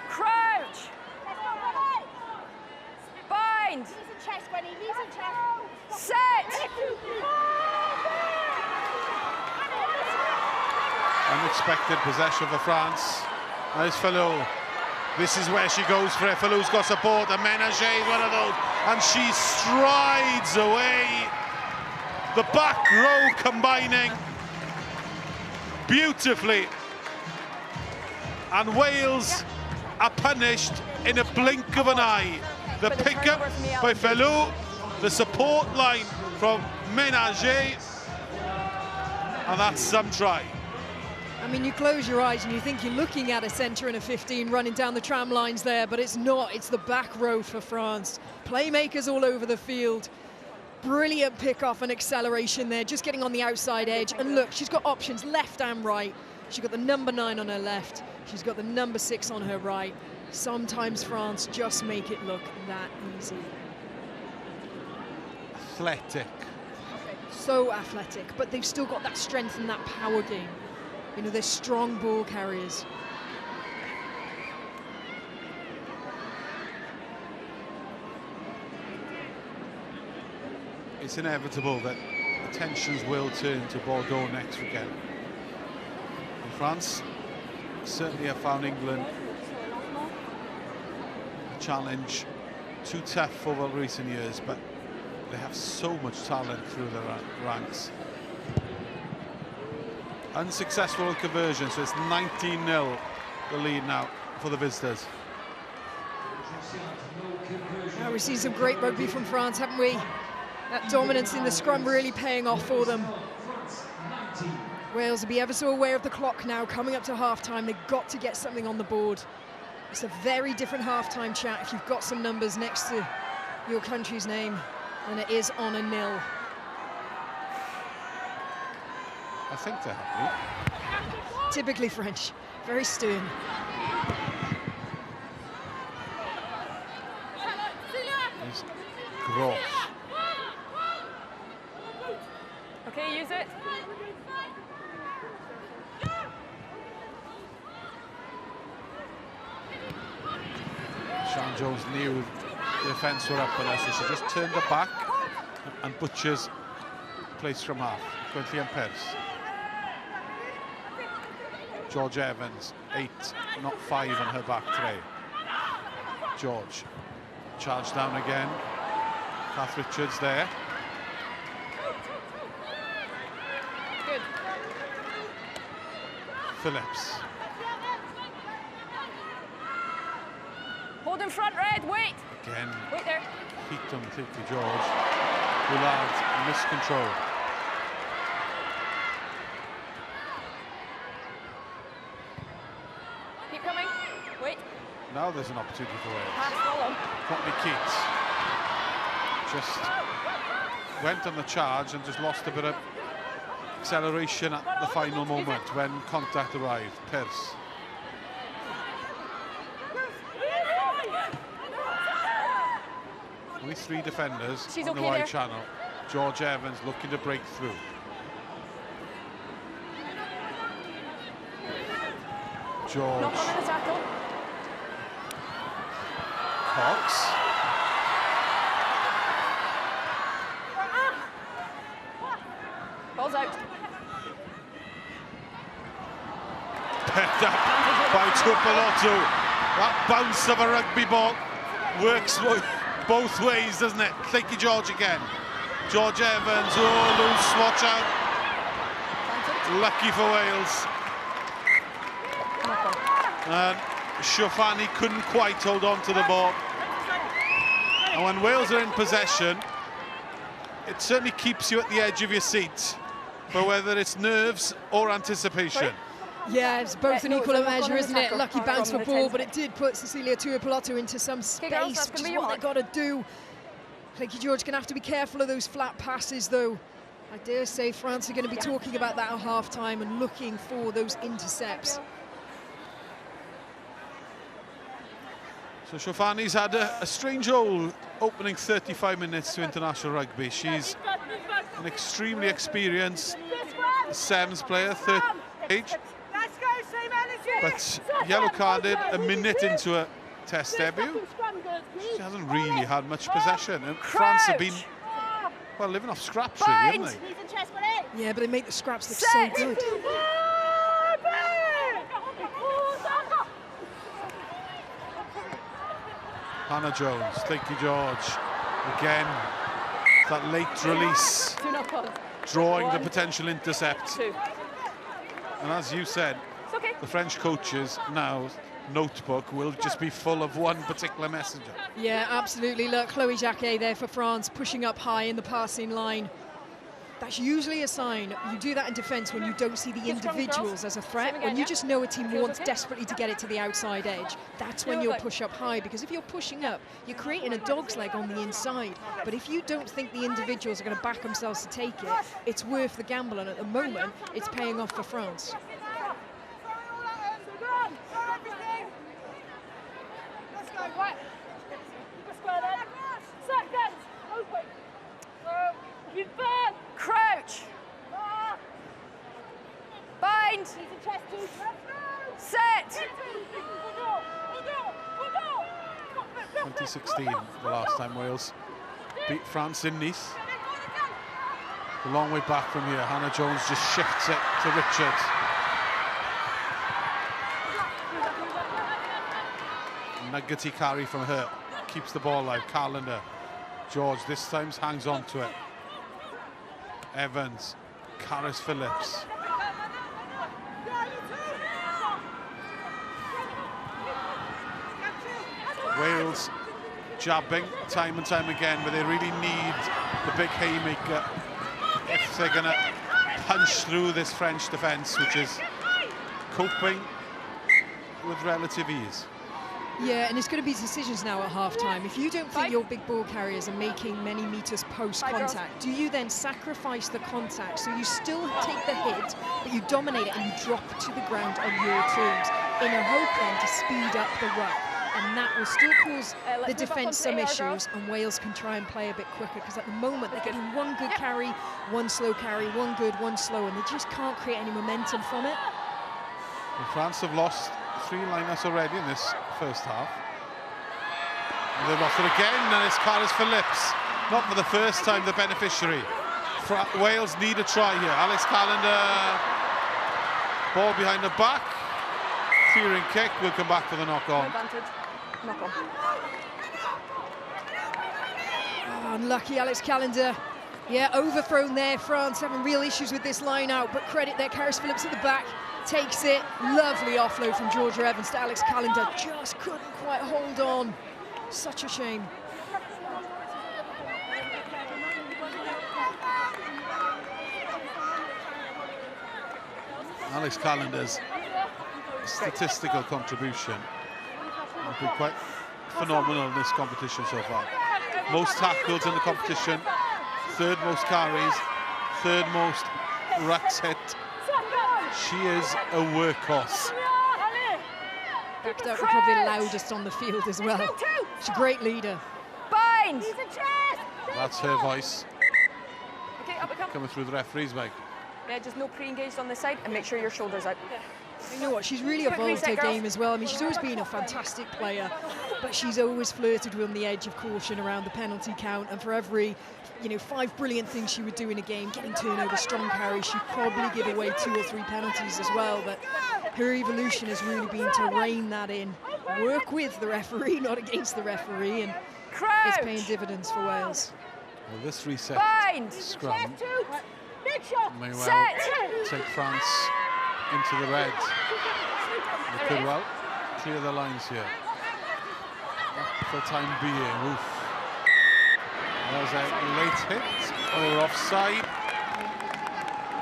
Crouch. Bind. Set. Unexpected possession for France. Nice Fellow. This is where she goes for it. Fellow's got support, and Ménager is one of those, and she strides away. The back row combining beautifully, and Wales are punished in a blink of an eye. The pickup by Fellow, the support line from Ménager, and that's some try. I mean, you close your eyes and you think you're looking at a centre and a 15 running down the tram lines there, but it's not. It's the back row for France. Playmakers all over the field. Brilliant pick-off and acceleration there, just getting on the outside edge. And look, she's got options left and right. She's got the number 9 on her left. She's got the number 6 on her right. Sometimes France just make it look that easy. Athletic. So athletic, but they've still got that strength and that power game. You know, they're strong ball carriers. It's inevitable that attentions will turn to Bordeaux next weekend. And France certainly have found England a challenge too tough over recent years, but they have so much talent through the ranks. Unsuccessful conversion, so it's 19-0 the lead now for the visitors. Now we've seen some great rugby from France, haven't we? That dominance in the scrum really paying off for them. Wales will be ever so aware of the clock now, coming up to half-time. They've got to get something on the board. It's a very different half-time chat if you've got some numbers next to your country's name than it is on a nil. I think they're happy. Typically French, very stern. It's gross. Okay, use it. Sean Jones knew the defence were up on her, so she just turned her back and butchers place from half. Quentin and Pearce. George Evans, 8, not 5 on her back today. George, charged down again. Kath Richards there. Good. Phillips. Hold in front, Red, wait. Again, Wait there. peaked on completely George. Goulard, miscontrol. Keep coming. Wait. Now there's an opportunity for Wales. Pass, follow. Courtney Keats just went on the charge and just lost a bit of acceleration at the final moment when contact arrived. Pearce. Only 3 defenders She's on the okay wide there. channel. George Evans looking to break through. George. Not on the tackle. Cox. Ball's out. by Tuipulotu. That bounce of a rugby ball works both ways, doesn't it? Thank you, George, again. George Evans, oh, loose, watch out. Lucky for Wales. And Shofani couldn't quite hold on to the ball. And when Wales are in possession, it certainly keeps you at the edge of your seat, for whether it's nerves or anticipation. Yeah, it's both an equal measure, isn't it? Lucky bounce for ball, but it did put Cecilia Tuipulotu into some space, which is what they've got to do. Clanky George going to have to be careful of those flat passes, though. I dare say France are going to be talking about that at half-time and looking for those intercepts. So Shofani's had a strange old opening 35 minutes to international rugby. She's an extremely experienced sevens player, third age. But yellow carded a minute into a test debut. She hasn't really had much possession. And France have been, well, living off scraps, really, haven't they? Yeah, but they make the scraps look so good. Hannah Jones, thank you, George. Again, that late release, drawing the potential intercept. And as you said, the French coaches now notebook will just be full of one particular messenger. Yeah, absolutely. Look, Chloe Jacquet there for France, pushing up high in the passing line. That's usually a sign. You do that in defence when you don't see the individuals as a threat. When you just know a team wants desperately to get it to the outside edge, that's when you'll push up high, because if you're pushing up, you're creating a dog's leg on the inside. But if you don't think the individuals are going to back themselves to take it, it's worth the gamble, and at the moment, it's paying off for France. Crouch. Bind. Set. 2016, the last time Wales beat France in Nice. A long way back from here. Hannah Jones just shifts it to Richards. Nuggety carry from her. Keeps the ball alive. Callender. George this time hangs on to it. Evans. Caris Phillips. Wales jabbing time and time again, but they really need the big haymaker if they're going to punch through this French defence, which is coping with relative ease. Yeah, and it's going to be decisions now at half-time. If you don't think your big ball carriers are making many metres post-contact, do you then sacrifice the contact so you still take the hit, but you dominate it and you drop to the ground on your terms in a hope then to speed up the ruck? And that will still cause the defence some issues, and Wales can try and play a bit quicker, because at the moment they're getting one good carry, one slow carry, one good, one slow, and they just can't create any momentum from it. And France have lost 3 liners already in this first half. And they've lost it again, and it's Caris Phillips. Not for the first time the beneficiary. Wales need a try here. Alex Callender, ball behind the back. Clearing kick, will come back for the knock-on. Oh, unlucky Alex Callender. Yeah, overthrown there. France having real issues with this line out, but credit there, Caris Phillips at the back. Takes it. Lovely offload from Georgia Evans to Alex Callender. Just couldn't quite hold on. Such a shame. Alex Callender's statistical contribution has been quite phenomenal in this competition so far. Most tackles in the competition, 3rd most carries, 3rd most rucks hit. She is a workhorse. Backed up with probably the loudest on the field as well. She's a great leader. Bind. That's her voice. Okay, up it comes. Coming through the referee's bag. Yeah, just no pre-engaged on this side, and make sure your shoulders out. You know what, she's really evolved her game as well. I mean, she's always been a fantastic player, but she's always flirted with on the edge of caution around the penalty count, and for every 5 brilliant things she would do in a game, getting turnover, strong carry, she'd probably give away 2 or 3 penalties as well. But her evolution has really been to rein that in, work with the referee, not against the referee, and it's paying dividends for Wales. Well, this reset scrum may well take France into the red. They could well clear the lines here. For the time being, oof. There's a late hit, or offside.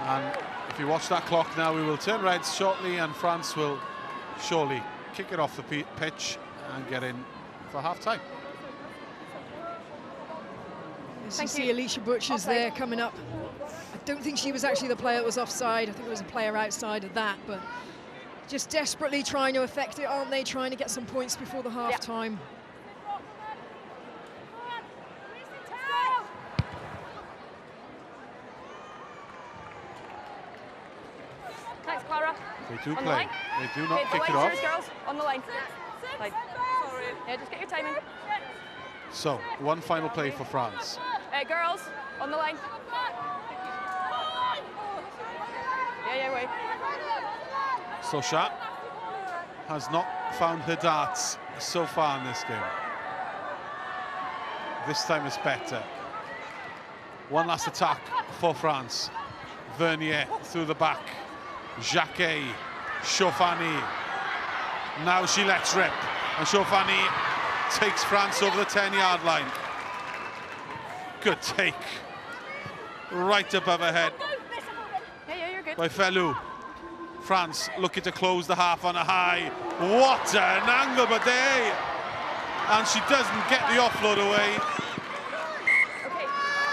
And if you watch that clock now, we will turn reds shortly, and France will surely kick it off the pitch and get in for half-time. As you see Alicia Butcher's there coming up. I don't think she was actually the player that was offside. I think it was a player outside of that, but just desperately trying to affect it, aren't they? Trying to get some points before the half-time. Thanks, Clara. They do play. They do not kick it off. Girls, on the line. Sorry. Yeah, just get your timing. So, one final play for France. Girls, on the line. Yeah, wait. Sosha has not found her darts so far in this game. This time it's better. One last attack for France. Vernier through the back. Jacquet, Chofani. Now she lets rip, and Chofani takes France over the 10-yard line. Good take. Right above her head. Yeah, you're good. By Felou. France looking to close the half on a high. What an angle, but and she doesn't get the offload away. Okay.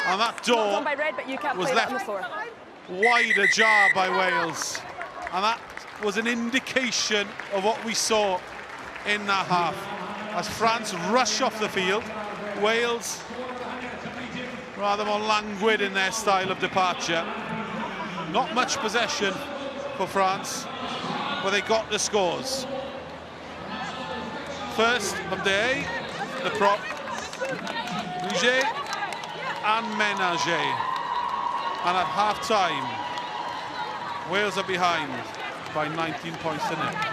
And that door by red, but you can't was play left that on the floor. wide ajar by Wales. And that was an indication of what we saw in that half. As France rush off the field, Wales rather more languid in their style of departure. Not much possession for France, but they got the scores. First, Abdey, the prop, Rouget and Ménager. And at half-time, Wales are behind by 19 points to nil.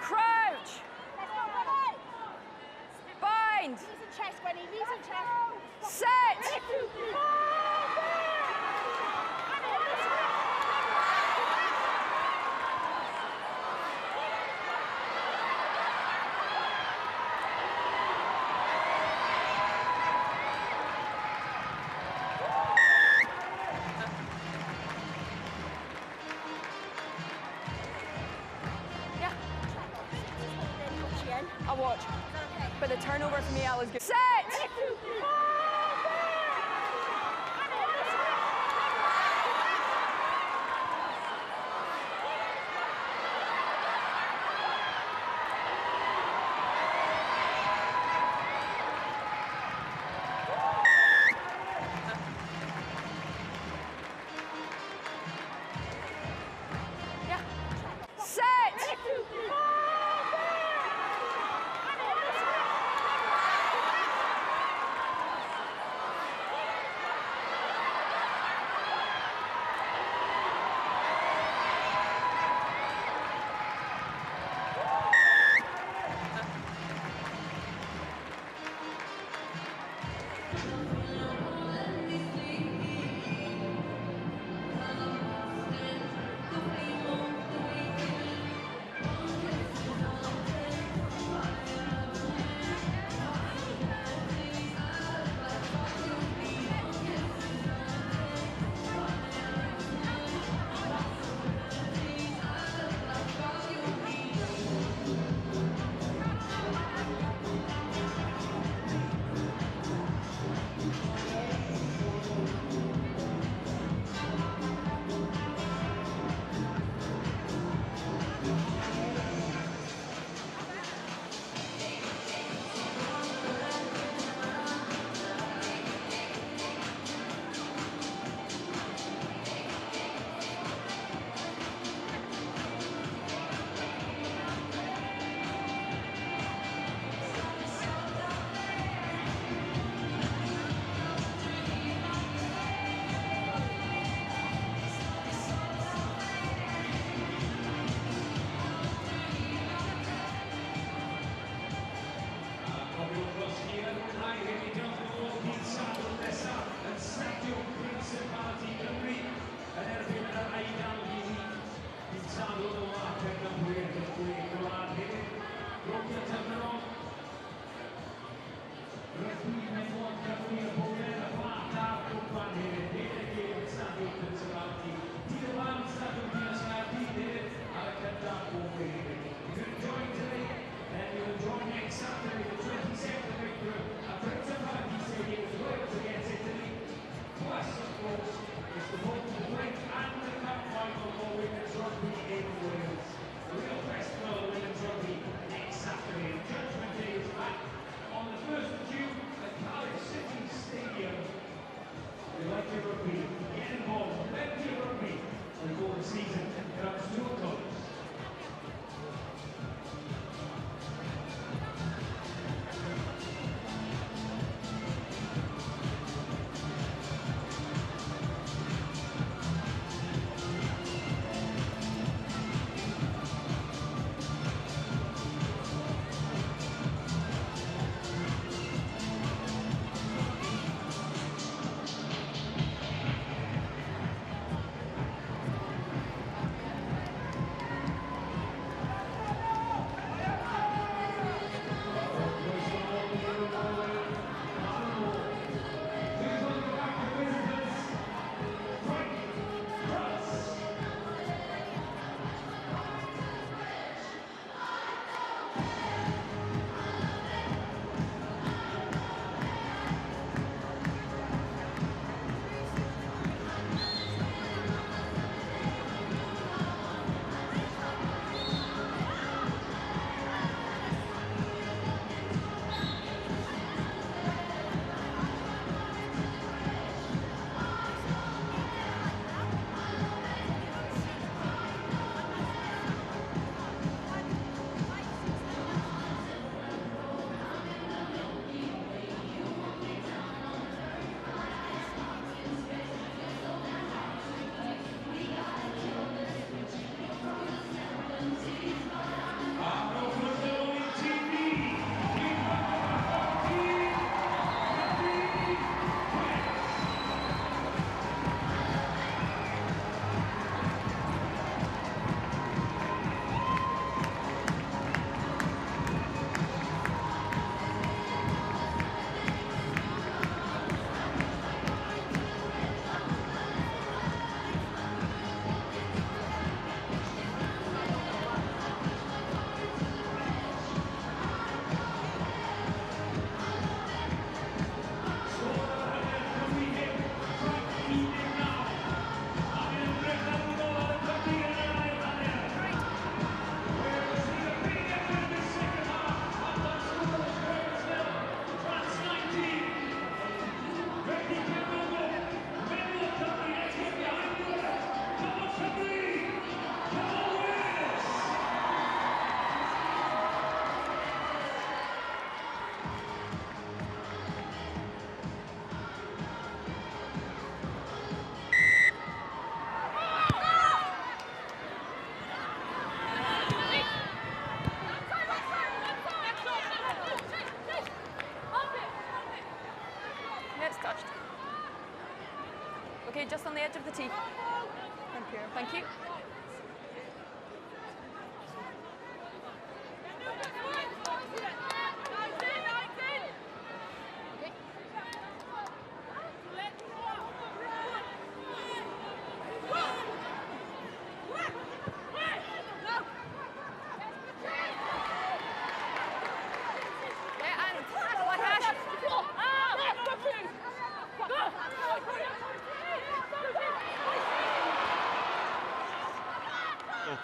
Crouch. Bind. Knees and chest, Gwenny, knees and chest. Set. turnover for me, that was good. Set! Yeah. Set! Okay, just on the edge of the tee. Thank you. Thank you.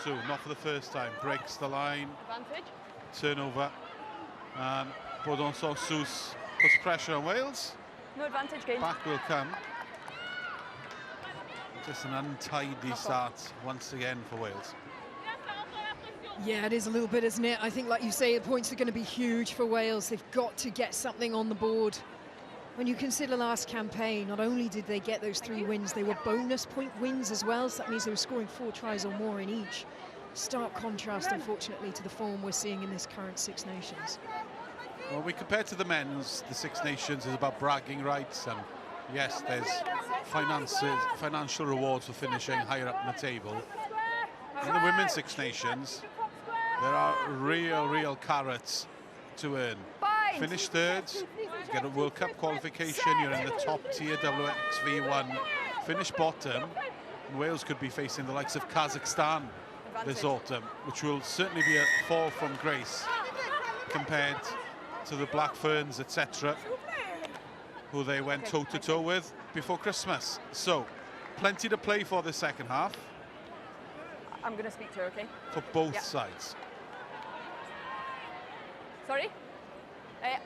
Two, not for the first time, breaks the line, Advantage. turnover, and Baudon Sans-Souci puts pressure on Wales. No advantage gain. Back will come. Just an untidy start once again for Wales. Yeah, it is a little bit, isn't it? I think, like you say, the points are going to be huge for Wales. They've got to get something on the board. When you consider last campaign, not only did they get those 3 wins, they were bonus point wins as well. So that means they were scoring 4 tries or more in each. Stark contrast, unfortunately, to the form we're seeing in this current Six Nations. Well, we compare to the men's, the Six Nations is about bragging rights, and yes, there's financial rewards for finishing higher up in the table. In the women's Six Nations, there are real carrots to earn. Finish third, get a World Cup qualification, you're in the top tier WXV1. Finish bottom, and Wales could be facing the likes of Kazakhstan this autumn, which will certainly be a fall from grace compared to the Black Ferns, etc., who they went toe-to-toe with before Christmas. So, plenty to play for the second half. I'm going to speak to her, okay? For both sides. Sorry?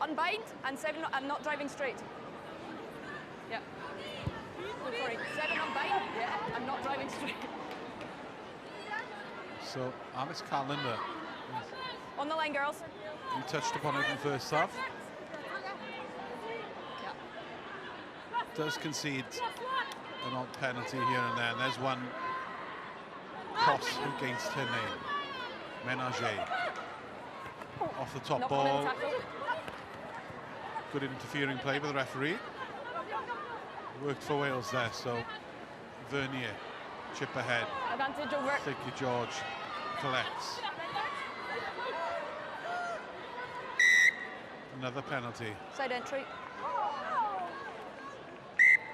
Unbind and 7, I'm not driving straight. Yeah. Oh, sorry, 7 unbind. Yeah, I'm not driving straight. So, Alice Callender. On the line, girls. You touched upon it in the first half. Yeah. Does concede an odd penalty here and there. And there's one cross against her name. Ménager. Off the top ball. Good interfering play by the referee. Worked for Wales there, so Vernier, chip ahead. Advantage over. Thank you, George. Collects. Another penalty. Side entry.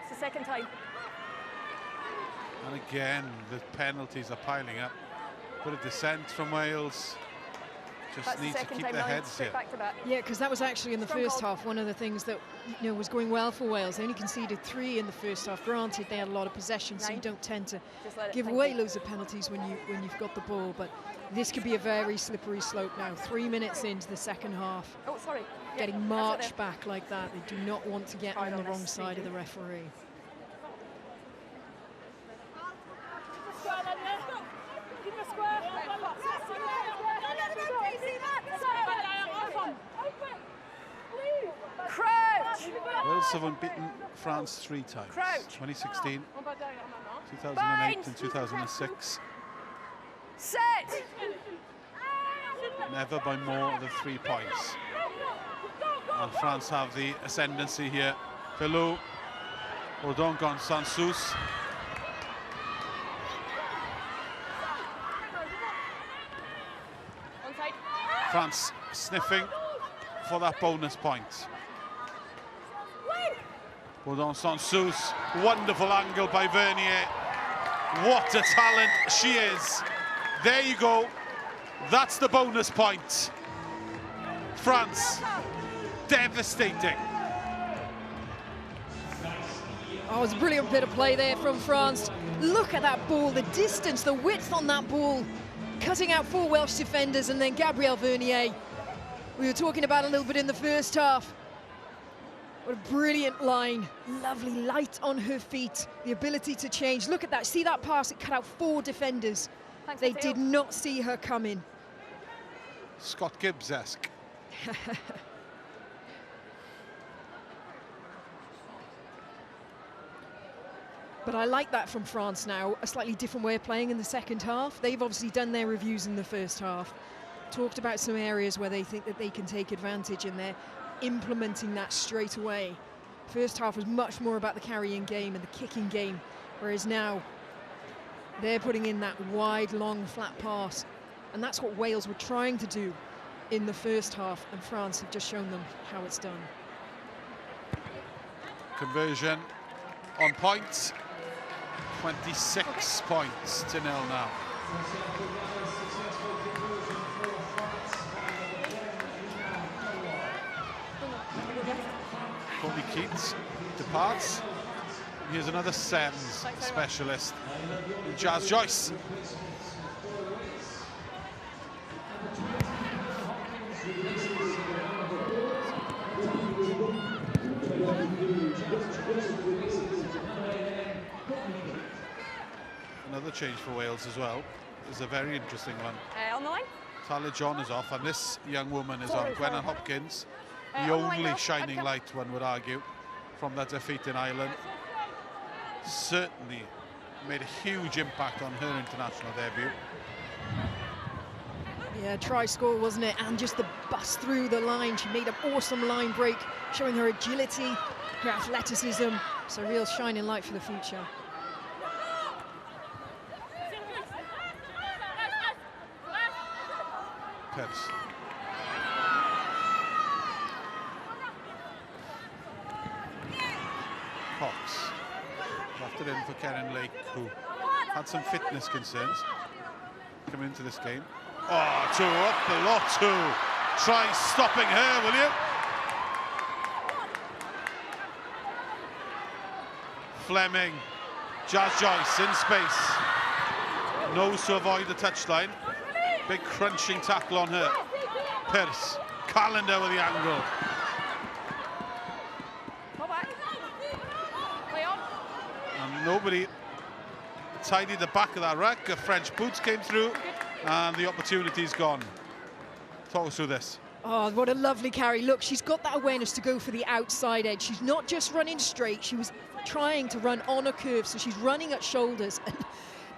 It's the second time. And again, the penalties are piling up. Bit of dissent from Wales. Just That's need the to second keep time their now, heads straight here. back to back. Yeah, because that was actually in the first half one of the things that was going well for Wales. They only conceded 3 in the first half. Granted, they had a lot of possession, so you don't tend to give away loads of penalties when you've got the ball. But this could be a very slippery slope now. 3 minutes into the second half. Oh, sorry. Getting marched back like that. They do not want to get on the wrong side of the referee. Crouch! Wales have unbeaten France 3 times. Crouch. 2016, 2008 and 2006. Set! Never by more than 3 points. And France have the ascendancy here. Pelou, Baudon Sans-Souci. France sniffing for that bonus point. Baudon Sans-Souci, wonderful angle by Vernier. What a talent she is. There you go. That's the bonus point. France, devastating. Oh, it was a brilliant bit of play there from France. Look at that ball, the distance, the width on that ball. Cutting out 4 Welsh defenders, and then Gabrielle Vernier. We were talking about a little bit in the first half. What a brilliant line. Lovely light on her feet. The ability to change. Look at that. See that pass? It cut out 4 defenders. Thanks, they did not see her coming. Scott Gibbs-esque. But I like that from France now. A slightly different way of playing in the second half. They've obviously done their reviews in the first half. Talked about some areas where they think that they can take advantage, and they're implementing that straight away. First half was much more about the carrying game and the kicking game, whereas now they're putting in that wide, long, flat pass. And that's what Wales were trying to do in the first half, and France have just shown them how it's done. Conversion on point. 26 points to 0 now. Tony Keats departs. Here's another SEMS specialist, Jazz Joyce. Another change for Wales as well is a very interesting one. On the line. Tyler John is off, and this young woman is on. Gwenna Hopkins, the on the line only now. shining light, one would argue, from that defeat in Ireland. Certainly made a huge impact on her international debut. Yeah, try score, wasn't it? And just the bust through the line. She made an awesome line break, showing her agility, her athleticism. It's a real shining light for the future. Pence. Cox left it in for Karen Lake, who had some fitness concerns coming into this game. Oh, two up the lot, two. Try stopping her, will you? Fleming, Jazz Joyce in space. Knows to avoid the touchline. Big crunching tackle on her. Pearce, Calendar with the angle. Go back. Play on. And nobody tidied the back of that rack. The French boots came through, and the opportunity's gone. Talk us through this. Oh, what a lovely carry. Look, she's got that awareness to go for the outside edge. She's not just running straight. She was trying to run on a curve, so she's running at shoulders. And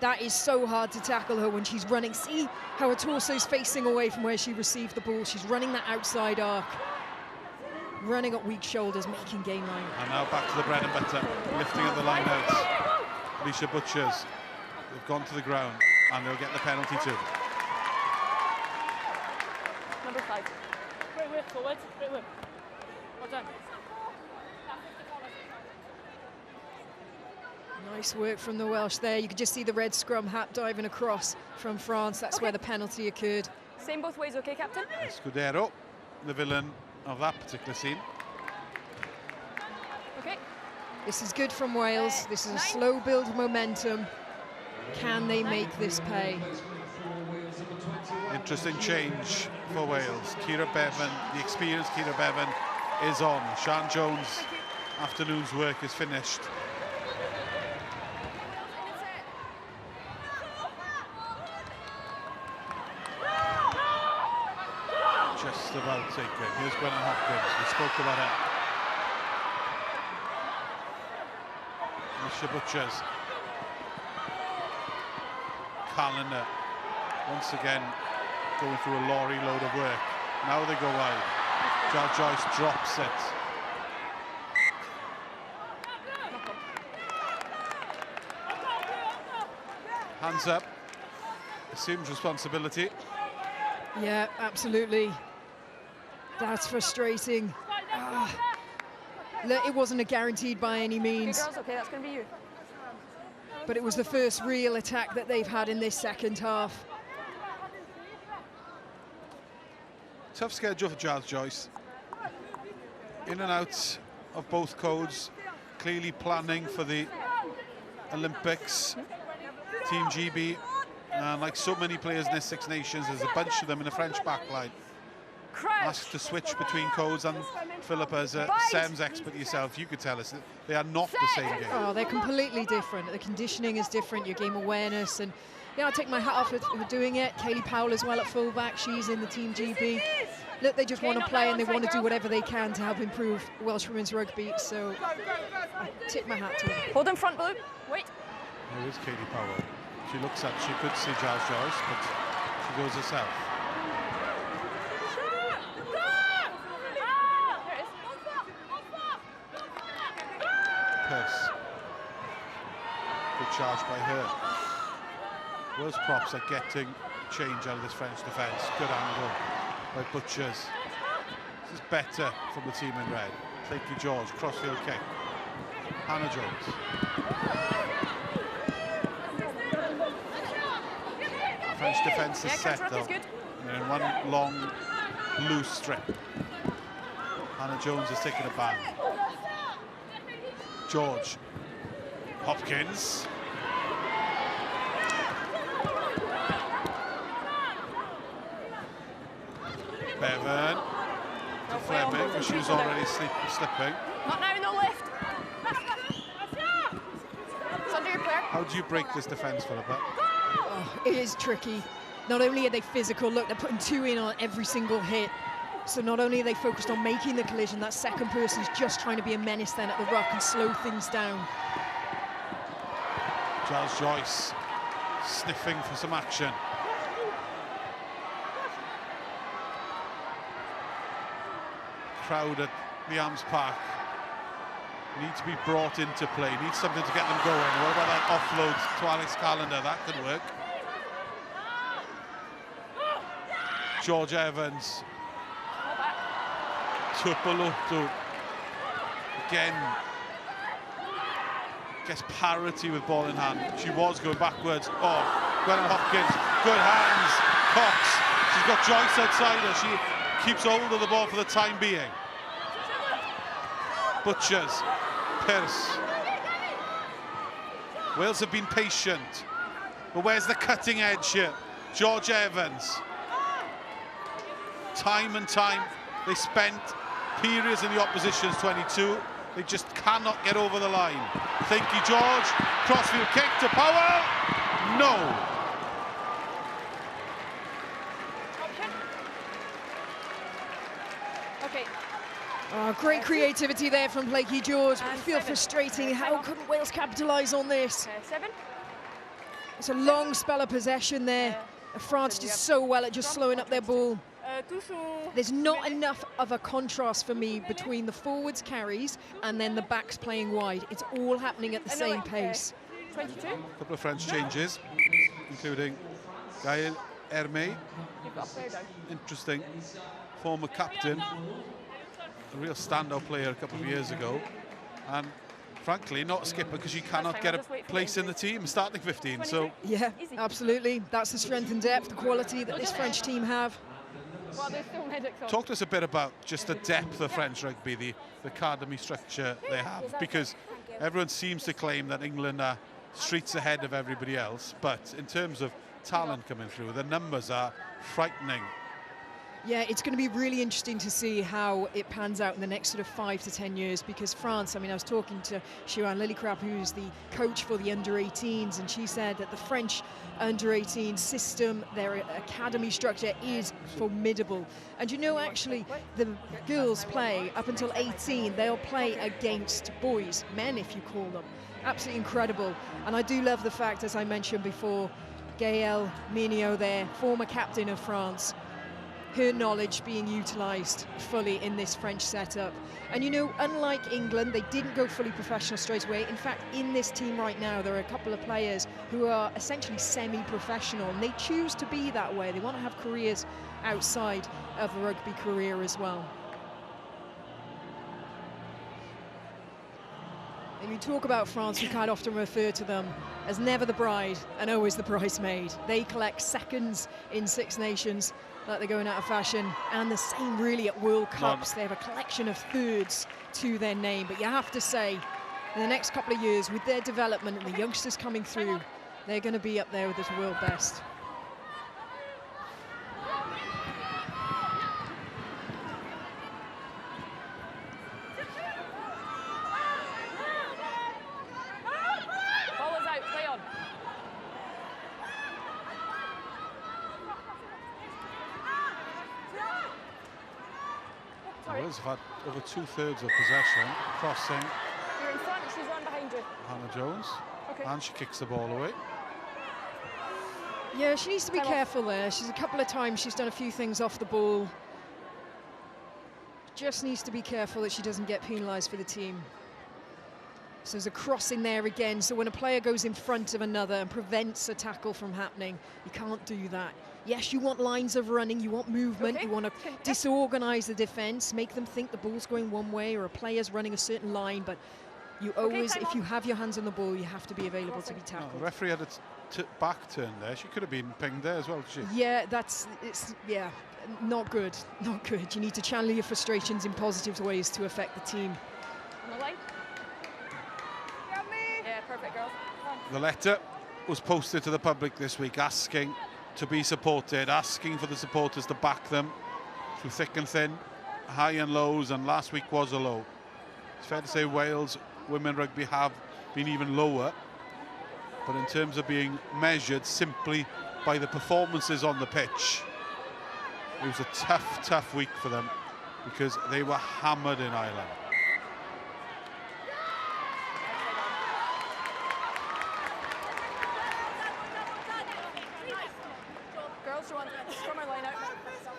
that is so hard to tackle her when she's running. See how her torso's facing away from where she received the ball. She's running that outside arc, running at weak shoulders, making game line. And now back to the bread and butter, lifting at the line out. Alicia Butchers, they've gone to the ground, and they'll get the penalty too. Number 5. Great work, forward. Great work. Well done. Nice work from the Welsh there. You could just see the red scrum hat diving across from France. That's where the penalty occurred. Same both ways, okay, Captain? Escudero, the villain of that particular scene. Okay. This is good from Wales. This is a slow build of momentum. Can they make this pay? Interesting change for Wales. Ciara Bevan, the experienced Ciara Bevan, is on. Sian Jones' afternoon's work is finished. Just about taken. Here's Gwenna Hopkins. We spoke about it. Alicia Butchers. Calendar. Once again, going through a lorry load of work. Now they go wide. Jazz Joyce drops it. Hands up. Assumes responsibility. Yeah, absolutely. That's frustrating. It wasn't a guaranteed by any means. Okay, girls, okay, that's going to be you. But it was the first real attack that they've had in this second half. Tough schedule for Jazz Joyce. In and out of both codes. Clearly planning for the Olympics. Team GB. And like so many players in this Six Nations, there's a bunch of them in the French backline. Asked to switch between codes, and Philippa, as a SEMS expert yourself, you could tell us that they are not the same game. Oh, they're completely different. The conditioning is different, your game awareness, and yeah, I take my hat off for doing it. Kaylee Powell as well at fullback, she's in the Team GB. Look, they just want to play and they want to do whatever they can to help improve Welsh women's rugby, so I tip my hat to them. Hold in front, Blue. Wait. There is Kaylee Powell. She looks up, she could see Jazz Joyce, but she goes herself. Pierce. Good charge by her. Wales props are getting change out of this French defence. Good angle by Butchers. This is better from the team in red. Blakey George, crossfield kick. Hannah Jones. French defence is set though. They're in one long, loose strip. Hannah Jones is taking a bang. George. Hopkins. Bevan. To Fleming, but she was already slipping. Not now, no left. It's under your player. How do you break this defence, Philippa? Oh, it is tricky. Not only are they physical, look, they're putting 2 in on every single hit. So not only are they focused on making the collision, that second person is just trying to be a menace then at the ruck and slow things down. Giles Joyce sniffing for some action. Crowd at the Arms Park need to be brought into play, need something to get them going. What about that offload to Alex Callender? That could work. George Evans. Tupolotu. Again, gets parity with ball in hand. She was going backwards. Oh, Gwen Hopkins, good hands. Cox, she's got Joyce outside her. She keeps hold of the ball for the time being. Butchers, Pierce. Wales have been patient, but where's the cutting edge here? George Evans. Time and time, they spent periods in the opposition's 22. They just cannot get over the line. Thanky George, crossfield kick to Powell. No. Okay. Oh, great creativity there from Blakey George. I feel frustrating. How couldn't Wales capitalise on this? 7. It's a long spell of possession there. France did so well at just slowing up their ball. There's not enough of a contrast for me between the forwards carries and then the backs playing wide. It's all happening at the same pace. 22. A couple of French changes, including Gaël Hermé. Interesting. Former captain. A real standout player a couple of years ago. And frankly, not a skipper because you cannot get a place in the team, starting 15. So yeah, absolutely. That's the strength and depth, the quality that this French team have. Talk to us a bit about just the depth of French rugby, the academy structure they have, because everyone seems to claim that England are streets ahead of everybody else, but in terms of talent coming through, the numbers are frightening. Yeah, it's going to be really interesting to see how it pans out in the next sort of 5 to 10 years, because France, I mean, I was talking to Joanne Lillicrap, who's the coach for the under-18s, and she said that the French under-18 system, their academy structure is formidable. And you know, actually, the girls play up until 18, they'll play against boys, men if you call them. Absolutely incredible. And I do love the fact, as I mentioned before, Gaël Mignot there, former captain of France, her knowledge being utilised fully in this French setup. And you know, unlike England, they didn't go fully professional straight away. In fact, in this team right now, there are a couple of players who are essentially semi-professional, and they choose to be that way. They want to have careers outside of a rugby career as well. When we talk about France, we quite often refer to them as never the bride and always the bridesmaid. They collect seconds in Six Nations, like they're going out of fashion, and the same really at World Cups. They have a collection of thirds to their name, but you have to say, in the next couple of years, with their development and the youngsters coming through, they're going to be up there with the world best. Wales have had over 2/3 of possession, crossing. You're in front, she's on behind you. Hannah Jones, and she kicks the ball away. Yeah, she needs to be careful there. She's a couple of times she's done a few things off the ball. Just needs to be careful that she doesn't get penalised for the team. So there's a cross in there again. So when a player goes in front of another and prevents a tackle from happening, you can't do that. Yes, you want lines of running, you want movement, you want to disorganise the defence, make them think the ball's going one way or a player's running a certain line, but you always, if you have your hands on the ball, you have to be available to be tackled. The referee had a back turn there. She could have been pinged there as well, she? Yeah, yeah, not good, not good. You need to channel your frustrations in positive ways to affect the team. On the line. Yeah, perfect, girls. The letter was posted to the public this week asking to be supported, asking for the supporters to back them through thick and thin, high and lows, and last week was a low. It's fair to say Wales women rugby have been even lower, but in terms of being measured simply by the performances on the pitch, it was a tough week for them because they were hammered in Ireland.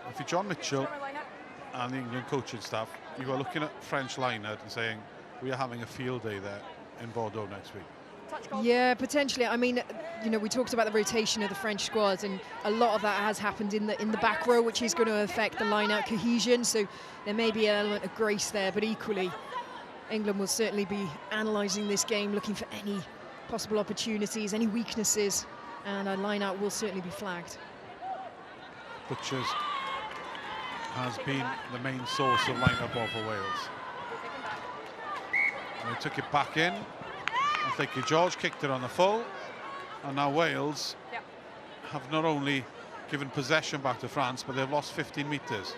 If you're John Mitchell and the England coaching staff, you are looking at French lineout and saying, we are having a field day there in Bordeaux next week. Yeah, potentially. I mean, you know, we talked about the rotation of the French squads, and a lot of that has happened in the back row, which is going to affect the line-out cohesion. So there may be an element of grace there, but equally, England will certainly be analysing this game, looking for any possible opportunities, any weaknesses, and a line-out will certainly be flagged. Butchers has been the main source of line-up ball for Wales. And they took it back in. And thank you, George, kicked it on the full. And now Wales have not only given possession back to France, but they've lost 15 metres.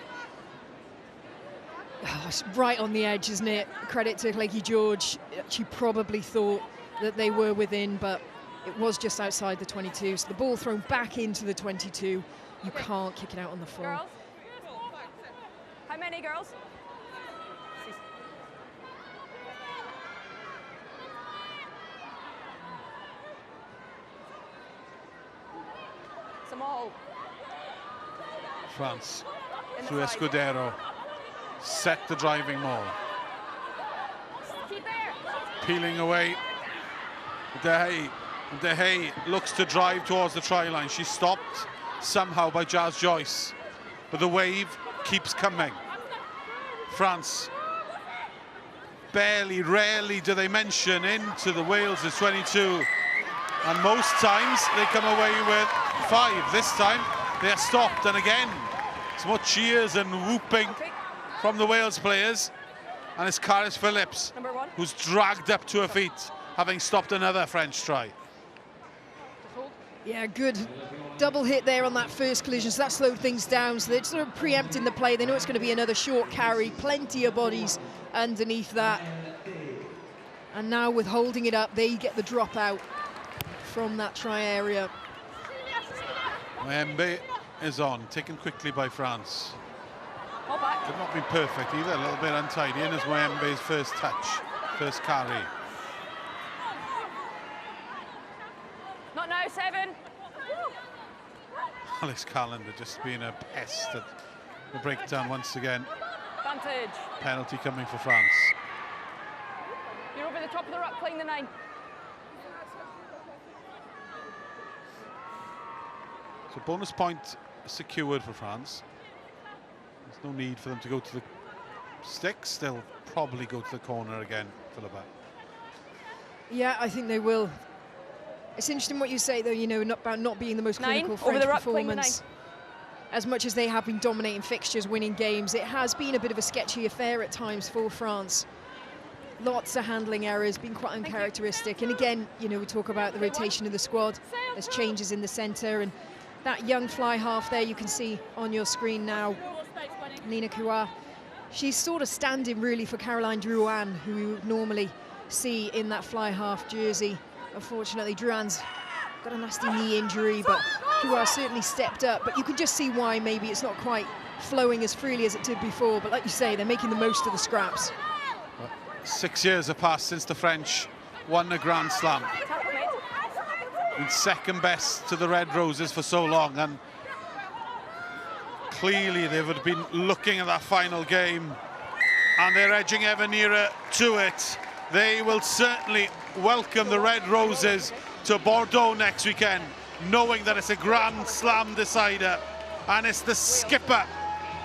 Oh, it's right on the edge, isn't it? Credit to Lakey George. She probably thought that they were within, but it was just outside the 22. So the ball thrown back into the 22. You can't kick it out on the full. Girls? How many girls? Small. France, through Escudero, set the driving maul. Keep there. Peeling away. De Hay looks to drive towards the try line. She's stopped somehow by Jazz Joyce, but the wave keeps coming. France, rarely do they mention into the Wales' 22, and most times they come away with 5. This time they are stopped, and again it's more cheers and whooping from the Wales players, and it's Caris Phillips who's dragged up to her feet, having stopped another French try. Yeah, good double hit there on that first collision, so that slowed things down. So they're sort of preempting the play. They know it's going to be another short carry, plenty of bodies underneath that. And now with holding it up, they get the drop out from that try area. Mwembe is on, taken quickly by France. Back. Could not be perfect either, a little bit untidy, and as Mwembe's first touch, first carry. Not now, 7. Alex Callender just being a pest at the breakdown once again. Advantage. Penalty coming for France. You're over the top of the ruck playing the 9. So bonus point secured for France. There's no need for them to go to the sticks. They'll probably go to the corner again, Philippa. Yeah, I think they will. It's interesting what you say, though, you know, about not being the most clinical French performance. As much as they have been dominating fixtures, winning games, it has been a bit of a sketchy affair at times for France. Lots of handling errors, been quite uncharacteristic. And again, you know, we talk about the rotation of the squad. There's changes in the centre, and that young fly half there you can see on your screen now, Nina Kua. She's sort of standing really for Caroline Drouin, who we would normally see in that fly half jersey. Unfortunately, Drouin's got a nasty knee injury, but Kua certainly stepped up. But you can just see why maybe it's not quite flowing as freely as it did before. But like you say, they're making the most of the scraps. 6 years have passed since the French won the Grand Slam. Been second best to the Red Roses for so long, and clearly they would have been looking at that final game, and they're edging ever nearer to it. They will certainly welcome the Red Roses to Bordeaux next weekend, knowing that it's a Grand Slam decider, and it's the skipper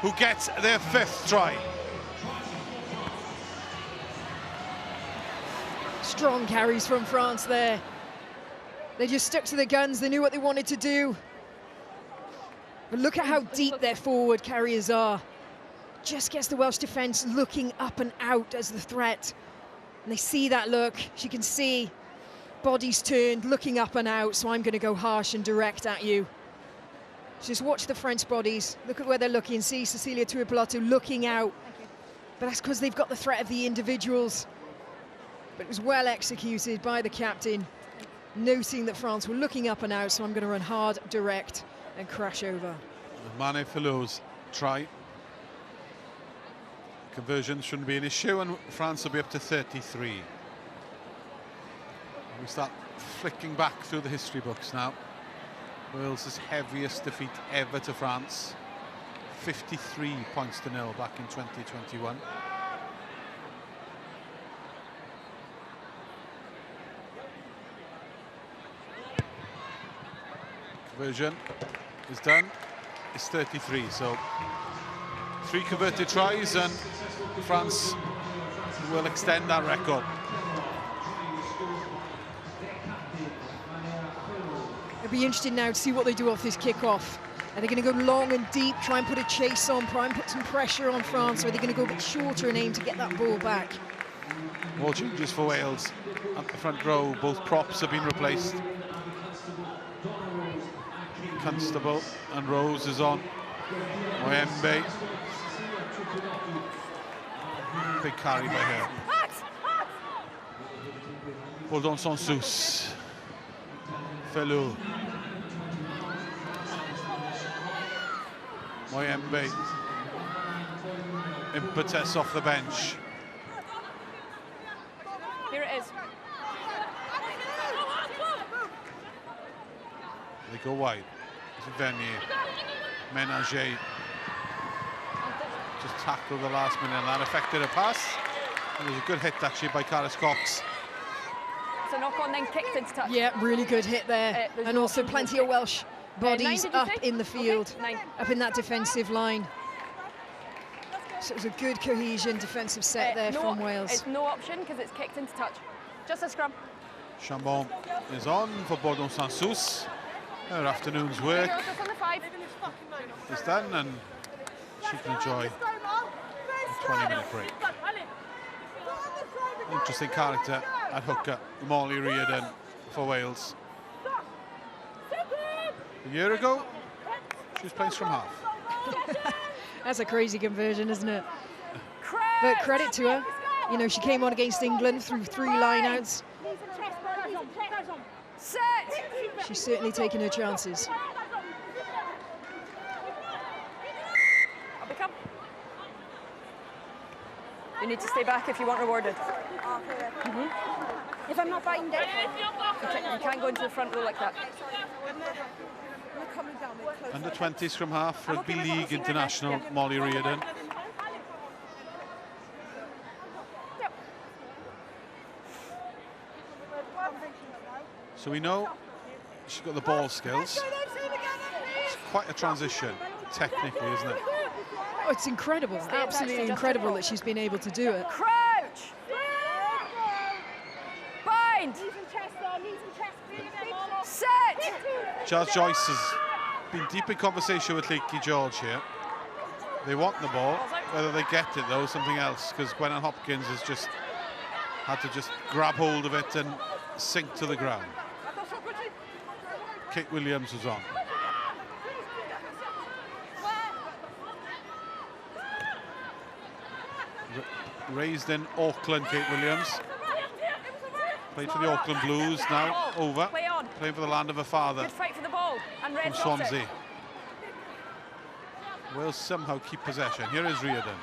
who gets their 5th try. Strong carries from France there. They just stuck to the guns. They knew what they wanted to do. But look at how deep their forward carriers are. Just gets the Welsh defence looking up and out as the threat. And they see that look. She can see bodies turned, looking up and out. So I'm going to go harsh and direct at you. Just watch the French bodies. Look at where they're looking. See Cecilia Tuipulotu looking out. But that's because they've got the threat of the individuals. But it was well executed by the captain, noting that France were looking up and out. So I'm going to run hard, direct, and crash over. Mane Falleu's try. Conversion shouldn't be an issue, and France will be up to 33. We start flicking back through the history books now. Wales' heaviest defeat ever to France, 53 points to 0 back in 2021. Conversion is done. It's 33, so 3 converted tries, and France will extend that record. It'll be interesting now to see what they do off this kickoff. Are they going to go long and deep, try and put a chase on, try and put some pressure on France, or are they going to go a bit shorter and aim to get that ball back? More changes for Wales. At the front row, both props have been replaced. Constable and Rose is on. Moyembe. Big carry by her. Bourdon Sansus. Falleu. Moyembe. Impetus off the bench. Here it is. They go wide. Vernier. Ménager. Just tackled the last minute, and that affected a pass. It was a good hit actually by Carys Cox. It's a knock on, then kicked into touch. Yeah, really good hit there. no And also option. plenty of Welsh bodies 9, up say? in the field, Okay. 9. up in that defensive line. So it was a good cohesion defensive set there from Wales. It's no option because it's kicked into touch. Just a scrum. Chambon is on for Bourdon Sansus. Her afternoon's work Just on the 5. is done, and she can enjoy a 20-minute break. Interesting character at hooker, Molly Reardon for Wales. A year ago, she was placed from half. That's a crazy conversion, isn't it? But credit to her. You know, she came on against England through 3 lineouts. Set. She's certainly taken her chances. I'll become. You need to stay back if you want rewarded. If I'm not biting it, You can't go into the front row like that. Under 20s from half, I'm Rugby okay with League boxing right international now. Yeah. Molly Reardon. Yep. So we know she's got the ball skills. It's quite a transition, technically, isn't it? Oh, it's incredible, absolutely incredible that she's been able to do it. Crouch. Bind. Set. Jazz Joyce has been deep in conversation with Leaky George here. They want the ball. Whether they get it, though, is something else, because Gwennon Hopkins has just had to just grab hold of it and sink to the ground. Kate Williams was on. Raised in Auckland, Kate Williams. Played for the Auckland Blues, now over. Play on. Playing for the land of her father Good fight for the ball. And Red from got it. Swansea. Will somehow keep possession. Here is Reardon.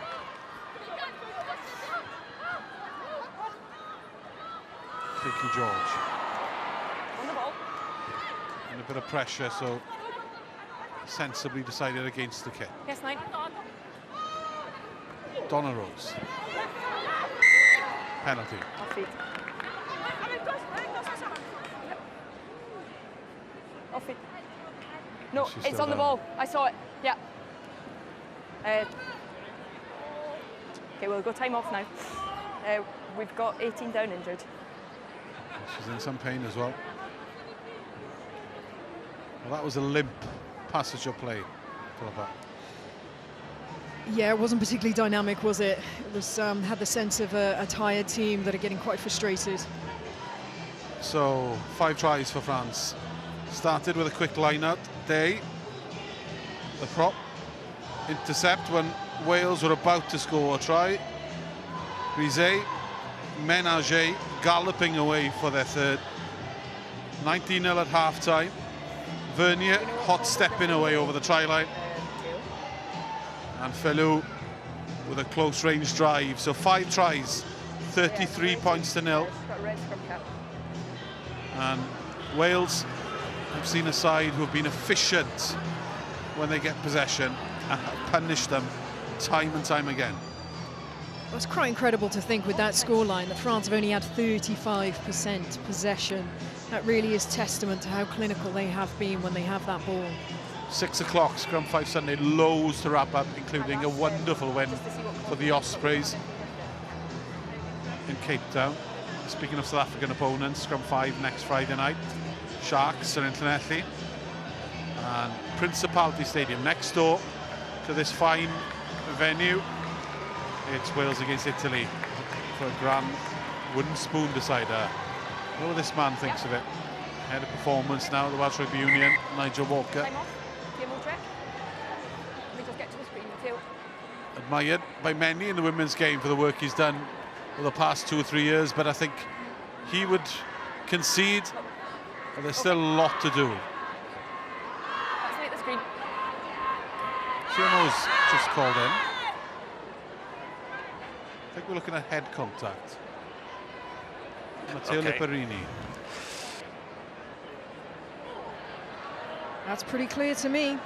Vicky George. On the ball. And a bit of pressure, so sensibly decided against the kick. Yes, 9. Donna Rose. penalty. Off feet. Off feet. No, She's it's still on the down. ball. I saw it. Yeah. Okay, we'll go time off now. We've got 18 down injured. She's in some pain as well. Well, that was a limp passage of play, Philippa. Yeah, it wasn't particularly dynamic, was it? It was had the sense of a tired team that are getting quite frustrated. So 5 tries for France. Started with a quick line-out. Day, the prop, intercept when Wales were about to score a try. Grisey, Ménager galloping away for their third. 19-0 at half-time. Vernier hot stepping away over the try line. And Felou with a close range drive. So 5 tries, 33 points to 0. And Wales have seen a side who have been efficient when they get possession and have punished them time and time again. Well, it's quite incredible to think with that scoreline that France have only had 35% possession. That really is testament to how clinical they have been when they have that ball. 6 o'clock, Scrum 5 Sunday, loads to wrap up, including a wonderful win for the Ospreys in Cape Town. Speaking of South African opponents, Scrum 5 next Friday night. Sharks are in Llanelli. And Principality Stadium next door to this fine venue. It's Wales against Italy for a grand wooden spoon decider. What this man thinks of it. Head of performance now at the Welsh Rugby Union, Nigel Walker. Time off. Cable check. Let me just get to the screen. Mateo. Admired by many in the women's game for the work he's done for the past 2 or 3 years, but I think he would concede that there's still a lot to do. Let's make the screen. CMO's just called in. I think we're looking at head contact. Matteo Okay. Leperini. That's pretty clear to me.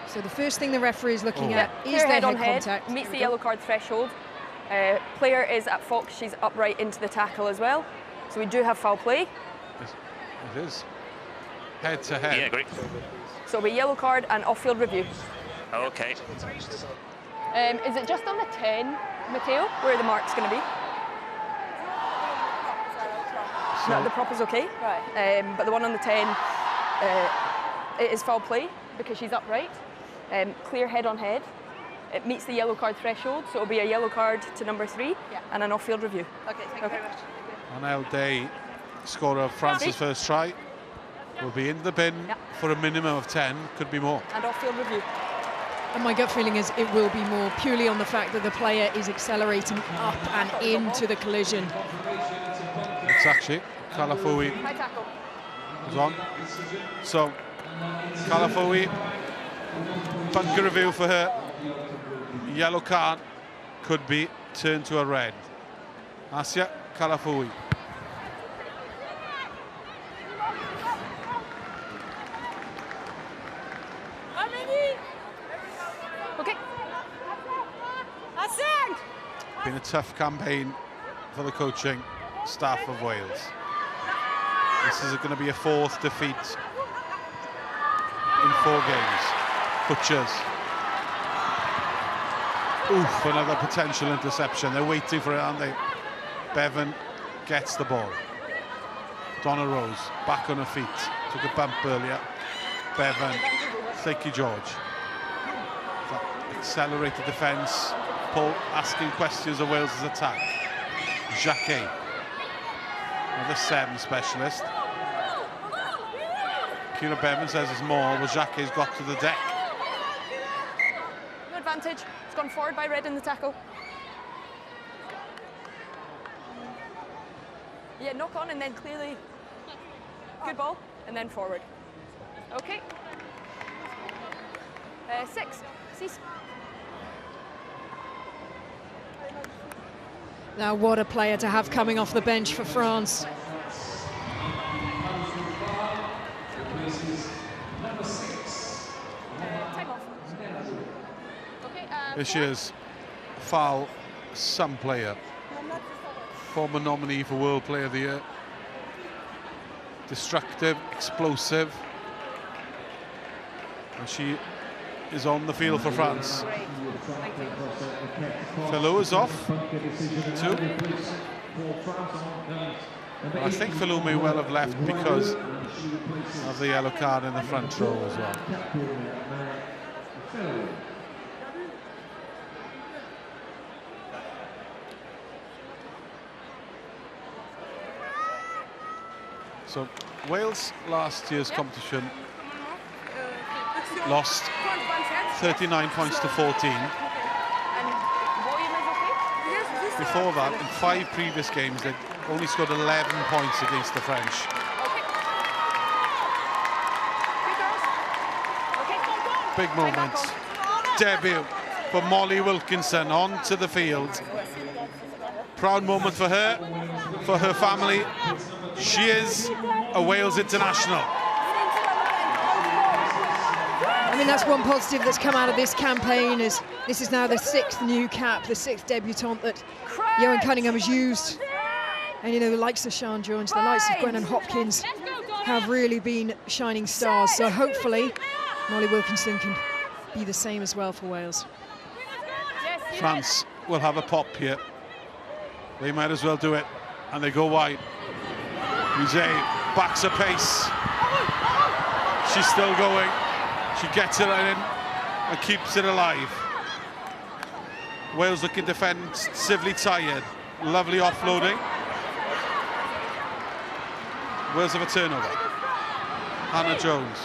So the first thing the referee is looking at is Clear their head on head head. contact. Meets There the we go. yellow card threshold. Player is at fault. She's upright into the tackle as well. So we do have foul play. It is. Head to head. Yeah, agree. So it'll be yellow card and off-field review. Okay. Is it just on the 10, Mateo, where the mark's going to be? No, the prop is okay. Right. But the one on the 10, it is foul play because she's upright. Clear head on head. It meets the yellow card threshold, so it'll be a yellow card to number 3 and an off-field review. Okay, thank you very much. Arnel Day, scorer of France's first try, will be in the bin for a minimum of 10, could be more. And off-field review. And my gut feeling is it will be more, purely on the fact that the player is accelerating up and into the collision. It's actually Calafui High tackle. was on. So Calafui, bunker review for her. Yellow card could be turned to a red. Asia Calafui. Okay. Been a tough campaign for the coaching staff of Wales. This is going to be a 4th defeat in 4 games. Butchers. Oof, another potential interception. They're waiting for it, aren't they? Bevan gets the ball. Donna Rose back on her feet. Took a bump earlier. Bevan, Thanky George. That accelerated defence. Paul asking questions of Wales' attack. Jacquet, another 7 specialist. Kira Bevan says there's more, but Jacquet's got to the deck. No advantage. It's gone forward by red in the tackle. Yeah, knock on and then clearly. Good ball, and then forward. Okay. 6. Cease. Now what a player to have coming off the bench for France. Time off. Okay. Here she is, foul some player. Former nominee for World Player of the Year. Destructive, explosive. And she is on the field for France. Filou is off. Two. But I think Filou may well have left because of the yellow card in the front row as well. So Wales last year's competition lost 39 points to 14. Before that, in 5 previous games, they'd only scored 11 points against the French. Big moment. Debut for Molly Wilkinson onto the field. Proud moment for her family. She is a Wales international. I mean, that's one positive that's come out of this campaign, is this is now the 6th new cap, the 6th debutante that Johan Cunningham has used. And, you know, the likes of Sian Jones, the likes of Gwennon Hopkins have really been shining stars. So hopefully Molly Wilkinson can be the same as well for Wales. France will have a pop here. They might as well do it. And they go wide. Musée backs a pace. She's still going. She gets it in and keeps it alive. Wales looking defensively tired. Lovely offloading. Wales have a turnover. Hannah Jones.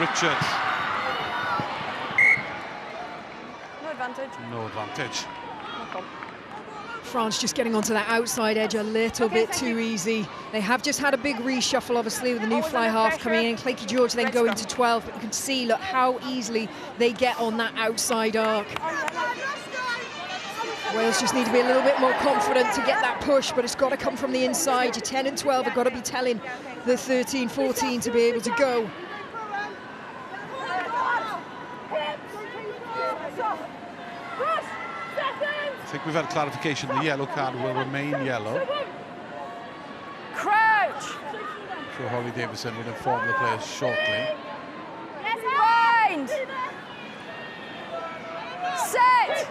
Richards. No advantage. No advantage. France just getting onto that outside edge a little bit too easy. They have just had a big reshuffle, obviously, with the new fly half coming in. Claky George then going to 12, but you can see, look, how easily they get on that outside arc. Wales just need to be a little bit more confident to get that push, but it's got to come from the inside. Your 10 and 12 have got to be telling the 13, 14 to be able to go. I think we've had clarification. The yellow card will remain yellow. Crouch. I'm sure Holly Davison will inform the players shortly. Bind. Set.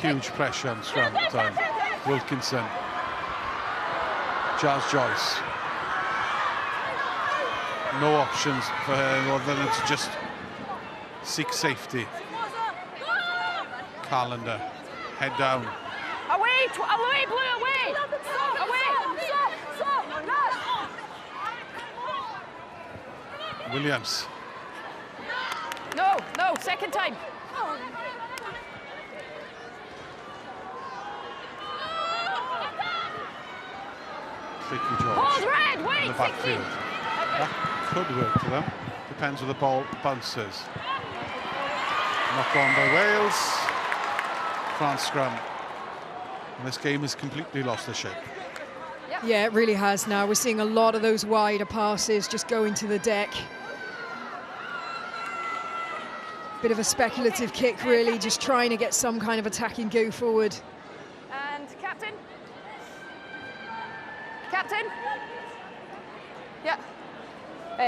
Huge pressure on scrum time. Wilkinson. Jazz Joyce. No options for her other than to just seek safety. Calendar, head down. Away, away, Blue, away! Away! Williams. No, second time. Claky George Hold red, wait, in the backfield. That could work for them. Depends where the ball bounces. Knocked on by Wales. France scrum. And this game has completely lost the shape. Yeah, it really has now. We're seeing a lot of those wider passes just going to the deck. Bit of a speculative kick, really, just trying to get some kind of attacking go forward. And captain. Captain. Yeah.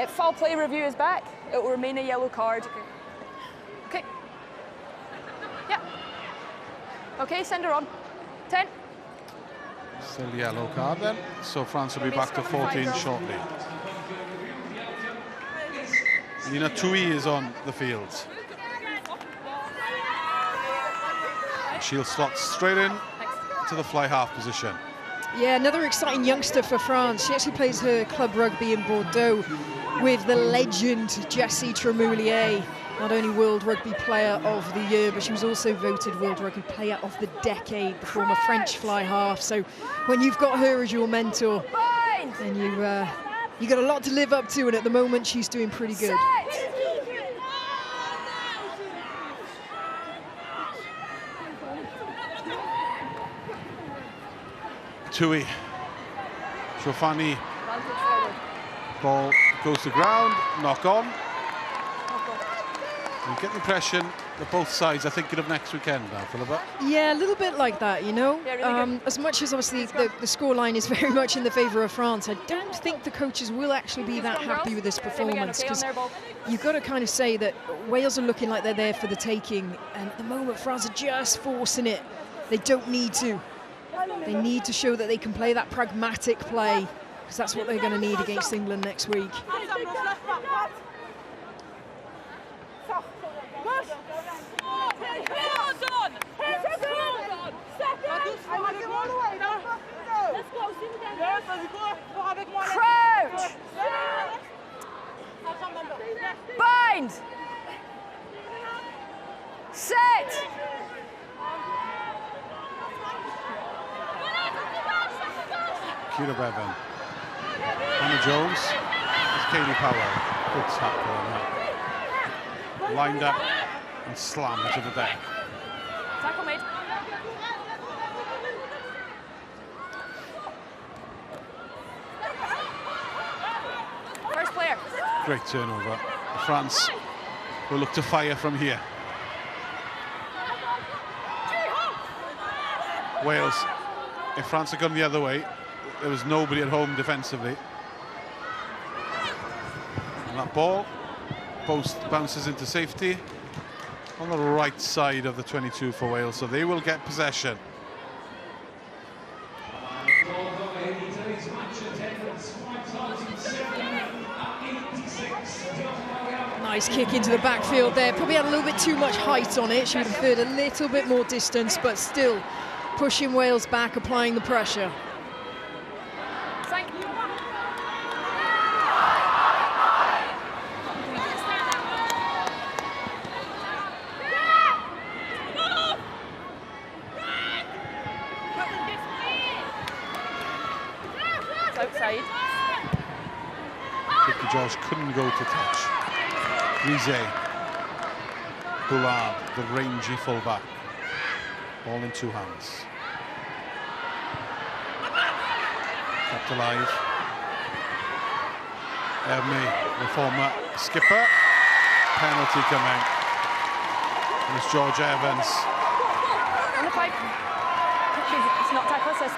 Foul play review is back. It will remain a yellow card. Okay. Yeah. Okay, send her on. 10. Still yellow card then. So France will be back to 14 shortly. Nina Tui is on the field. She'll slot straight in to the fly half position. Yeah, another exciting youngster for France. She actually plays her club rugby in Bordeaux with the legend Jessie Tremoulier. Not only World Rugby Player of the Year, but she was also voted World Rugby Player of the Decade, the former French fly half. So when you've got her as your mentor, then you got a lot to live up to, and at the moment she's doing pretty good. Tui, Shofani, ball goes to ground, knock on. You get the impression that both sides are thinking of next weekend now, Philippa. Yeah, a little bit like that, you know. Yeah, really good. As much as obviously the scoreline is very much in the favour of France, I don't think the coaches will actually be that happy with this performance, because you've got to kind of say that Wales are looking like they're there for the taking, and at the moment France are just forcing it. They don't need to. They need to show that they can play that pragmatic play, because that's what they're going to need against England next week. Crouch! Bind! Set! Kira Bevan. Hannah Jones. It's Kaylee Powell. Good tackle on that. Lined up and slammed to the deck. Tackle made. First player. Great turnover. France will look to fire from here. Wales, if France had gone the other way, there was nobody at home defensively. And that ball bounces into safety on the right side of the 22 for Wales, so they will get possession. Nice kick into the backfield there. Probably had a little bit too much height on it. She would have preferred a little bit more distance, but still pushing Wales back, applying the pressure. Outside. Vicky George couldn't go to touch. Rize. Boulard, the rangy fullback. Ball in two hands. Kept alive. Ermi, the former skipper. Penalty coming. And it's George Evans. On the pipe. It's not tackle assist.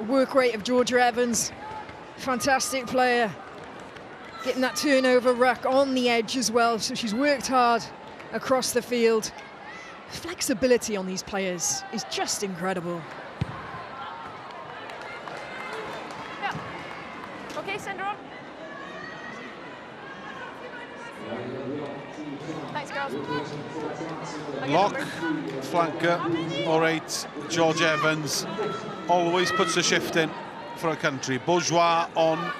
Work rate of Georgia Evans, fantastic player, getting that turnover ruck on the edge as well, so she's worked hard across the field. Flexibility on these players is just incredible. Yeah. Okay, send her on. Thanks, girls. Lock, flanker, all right. George Evans always puts a shift in for a country. Bourgeois on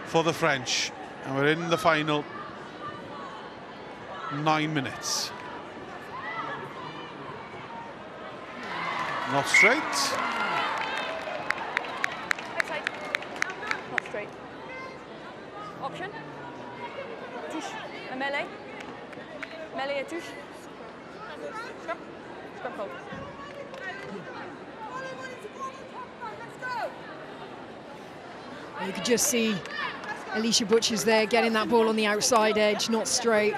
for the French, and we're in the final 9 minutes. Not straight. Outside. Not straight. Option. Touche. A melee. Melee a touche. Scrum. Scrum called. You could just see Alicia Butchers there getting that ball on the outside edge, not straight.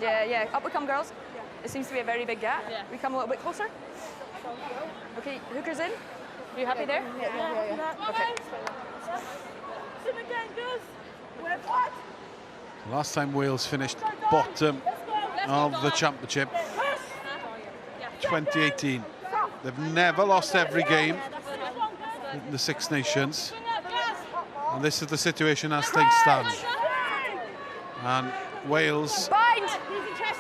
Yeah, up we come, girls. It seems to be a very big gap. Yeah. We come a little bit closer. Okay, hookers in. Are you happy there? Yeah. Okay. Last time Wales finished bottom of the championship, 2018. They've never lost every game in the Six Nations, and this is the situation as things stand. And Wales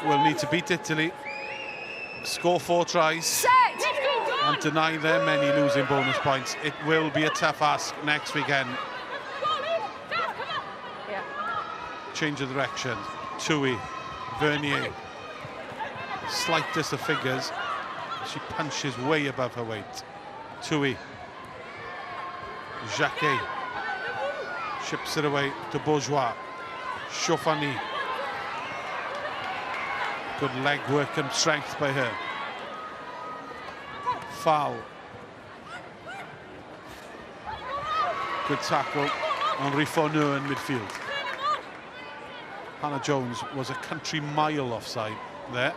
will need to beat Italy, score 4 tries, and deny them any losing bonus points. It will be a tough ask next weekend. Change of direction. Tui, Vernier, slightest of figures. She punches way above her weight. Tui. Jacquet chips it away to Bourgeois. Chauffani. Good leg work and strength by her. Foul. Good tackle on Rifoneux in midfield. Hannah Jones was a country mile offside there,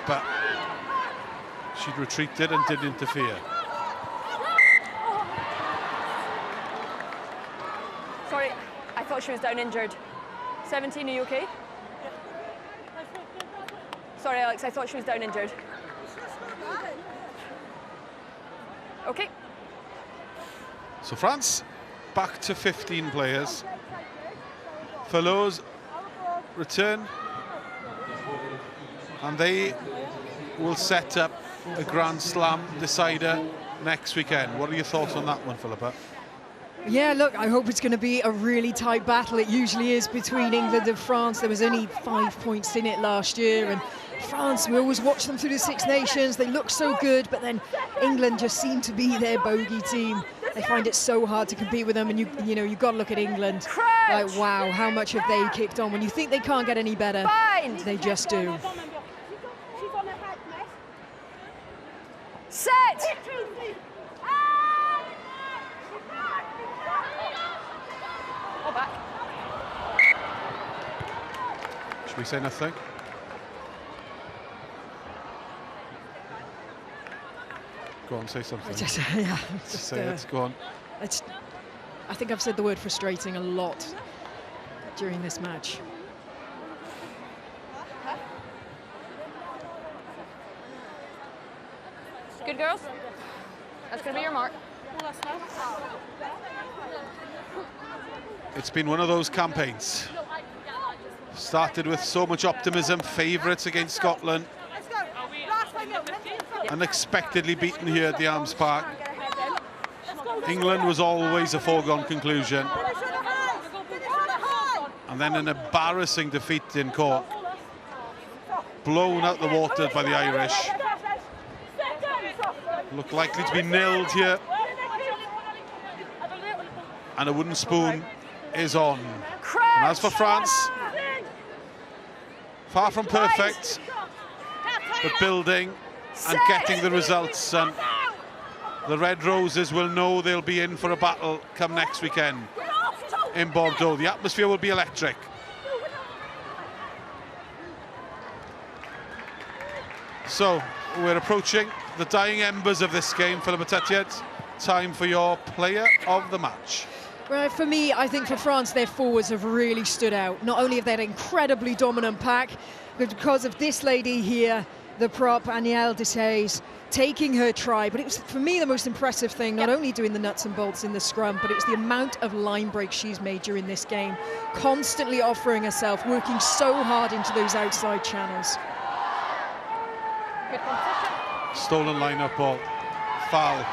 but she retreated and didn't interfere. Sorry, I thought she was down injured. 17, are you okay? Sorry, Alex, I thought she was down injured. Okay. So France back to 15 players. Fellows return, and they will set up a Grand Slam decider next weekend. What are your thoughts on that one, Philippa? Yeah, look, I hope it's going to be a really tight battle. It usually is between England and France. There was only 5 points in it last year, and France, we always watch them through the Six Nations. They look so good, but then England just seem to be their bogey team. They find it so hard to compete with them, and you know, you've got to look at England. Like, wow, how much have they kicked on? When you think they can't get any better, they just do. Set! All back. Should we say nothing? Go on, say something. Say it, go on. I think I've said the word frustrating a lot during this match. Good girls. That's going to be your mark. It's been one of those campaigns. Started with so much optimism, favourites against Scotland. Unexpectedly beaten here at the Arms Park. England was always a foregone conclusion. And then an embarrassing defeat in Cork. Blown out the water by the Irish. Look likely to be nilled here. And a wooden spoon is on. And as for France, far from perfect, but building and getting the results, and the Red Roses will know they'll be in for a battle come next weekend in Bordeaux. The atmosphere will be electric. So we're approaching the dying embers of this game. Philippa Tetiad, time for your player of the match. Right, for me, I think for France, their forwards have really stood out. Not only have they had an incredibly dominant pack, but because of this lady here, the prop, Anielle Desays, taking her try. But it was, for me, the most impressive thing, not only doing the nuts and bolts in the scrum, but it was the amount of line breaks she's made during this game. Constantly offering herself, working so hard into those outside channels. Good competition. Stolen line-up ball. Foul.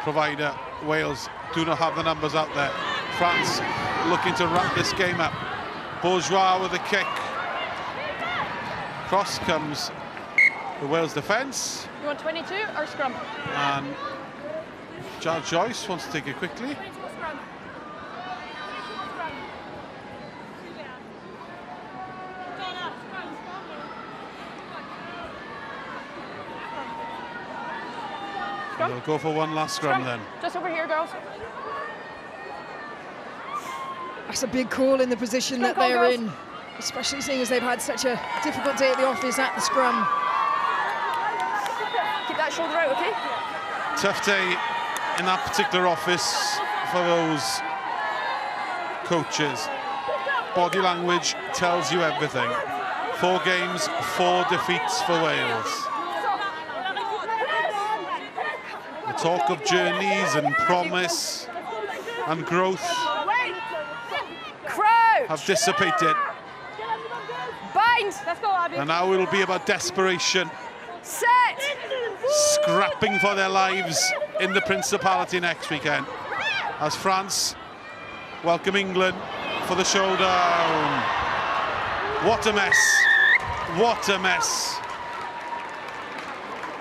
Provider, Wales do not have the numbers out there. France looking to wrap this game up. Bourgeois with a kick. Cross comes the Wales defence. You want 22 or scrum? And Jar Joyce wants to take it quickly. We'll go for one last scrum then. Just over here, girls. That's a big call in the position that they're in, especially seeing as they've had such a difficult day at the office at the scrum. Keep that shoulder out, okay? Tough day in that particular office for those coaches. Body language tells you everything. 4 games, 4 defeats for Wales. The talk of journeys and promise and growth have dissipated. Bind! Let's go, Abby. And now it'll be about desperation. Set! Scrapping for their lives in the Principality next weekend. As France welcome England for the showdown. What a mess. What a mess.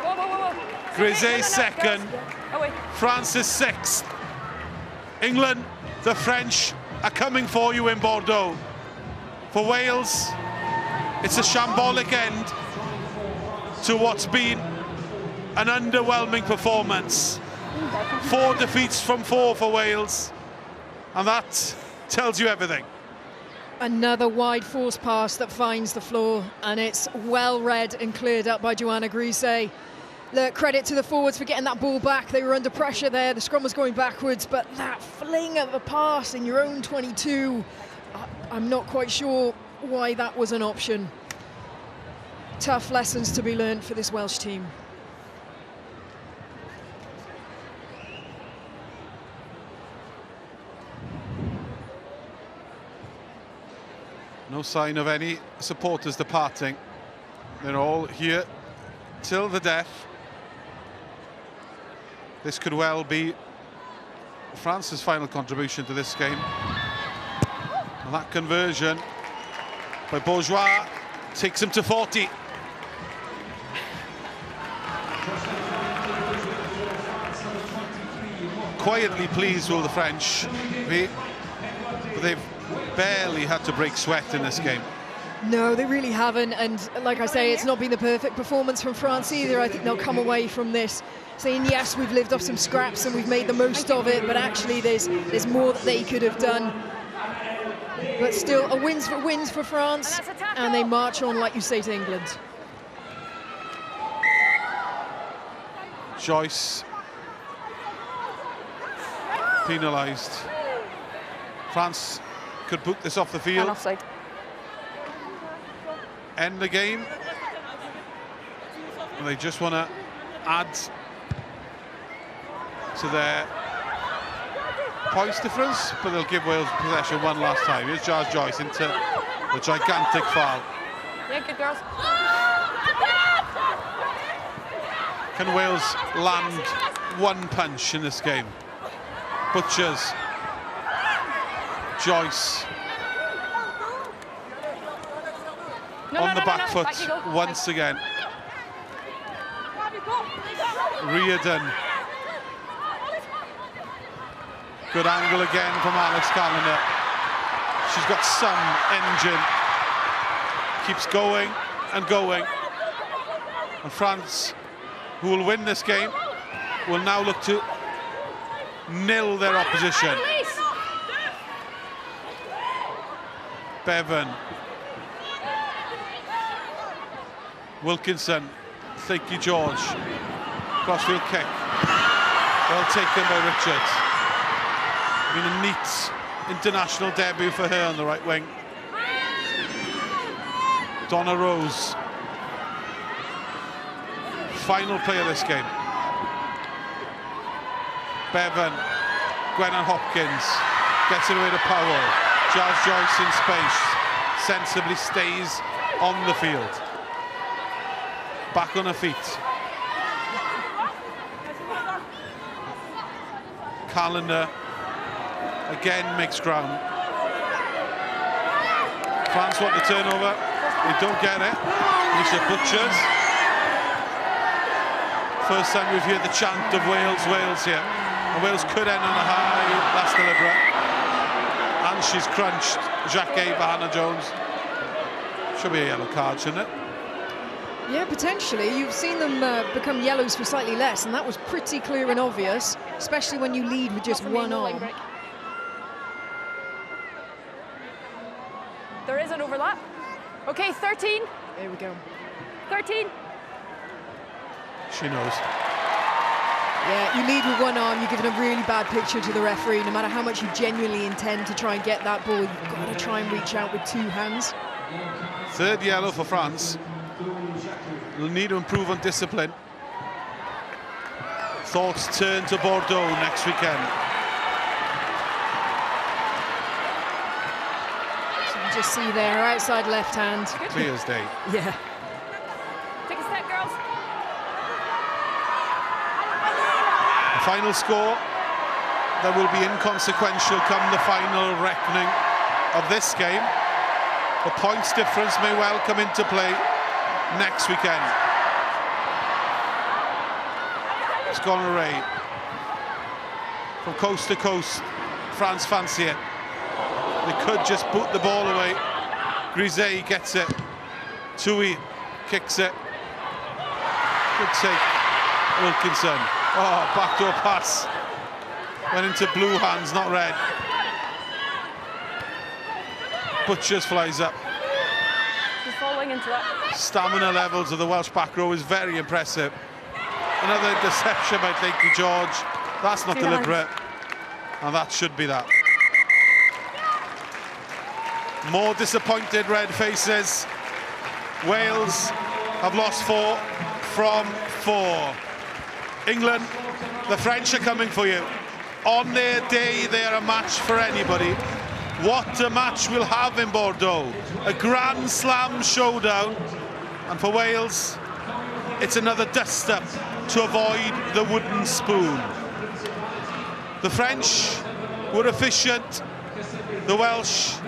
Whoa, whoa, whoa, whoa. Griset's second, France is sixth. England, the French are coming for you in Bordeaux. For Wales, it's a shambolic end to what's been an underwhelming performance. 4 defeats from 4 for Wales, and that tells you everything. Another wide force pass that finds the floor, and it's well read and cleared up by Joanna Griset. Look, credit to the forwards for getting that ball back. They were under pressure there. The scrum was going backwards, but that fling of a pass in your own 22, I'm not quite sure why that was an option. Tough lessons to be learned for this Welsh team. No sign of any supporters departing. They're all here till the death. This could well be France's final contribution to this game. And that conversion by Bourgeois takes him to 40. Quietly pleased will the French be, but they've barely had to break sweat in this game. No, they really haven't, and like I say, it's not been the perfect performance from France either. I think they'll come away from this saying, yes, we've lived off some scraps and we've made the most of it, but actually there's more that they could have done. But still, a wins for France, and they march on, like you say, to England. Joyce penalised. France could boot this off the field. And offside. End the game. And they just want to add to their points difference, but they'll give Wales possession one last time. Here's Giles Joyce into the gigantic foul. Yeah, good girls. Can Wales land one punch in this game? Butchers, Joyce on the back foot once again. Reardon. Good angle again from Alex Callender. She's got some engine. Keeps going and going. And France, who will win this game, will now look to nil their opposition. Bevan. Wilkinson. Thank you, George. Crossfield kick. Well taken by Richards. Been a neat international debut for her on the right wing. Donna Rose. Final play of this game. Bevan. Gwennan Hopkins gets it away to Powell. Giles Joyce in space. Sensibly stays on the field. Back on her feet. Callender again makes ground. France want the turnover. They don't get it. Misha Butchers. First time we've heard the chant of Wales, Wales here. And Wales could end on a high, that's deliberate. And she's crunched Jacquet by Hannah-Jones. Should be a yellow card, shouldn't it? Yeah, potentially. You've seen them become yellows for slightly less, and that was pretty clear and obvious, especially when you lead with just one arm. There is an overlap. Okay, 13. There we go. 13. She knows. Yeah, you lead with one arm, you're giving a really bad picture to the referee. No matter how much you genuinely intend to try and get that ball, you've got to try and reach out with 2 hands. Third yellow for France. They'll need to improve on discipline. Thoughts turn to Bordeaux next weekend. So you just see there, outside left hand. Clear as day. Yeah. Take a step, girls. The final score that will be inconsequential come the final reckoning of this game. The points difference may well come into play next weekend. It's gone away. From coast to coast, France fancy it. They could just boot the ball away. Grisey gets it. Tui kicks it. Good take. Wilkinson. Oh, backdoor pass. Went into blue hands, not red. Butchers flies up. Just falling into it. Stamina levels of the Welsh back row is very impressive. Another deception by St George. That's not deliberate. And that should be that. More disappointed red faces. Wales have lost 4 from 4. England, the French are coming for you. On their day, they're a match for anybody. What a match we'll have in Bordeaux. A Grand Slam showdown. And for Wales, it's another dust-up to avoid the wooden spoon. The French were efficient. The Welsh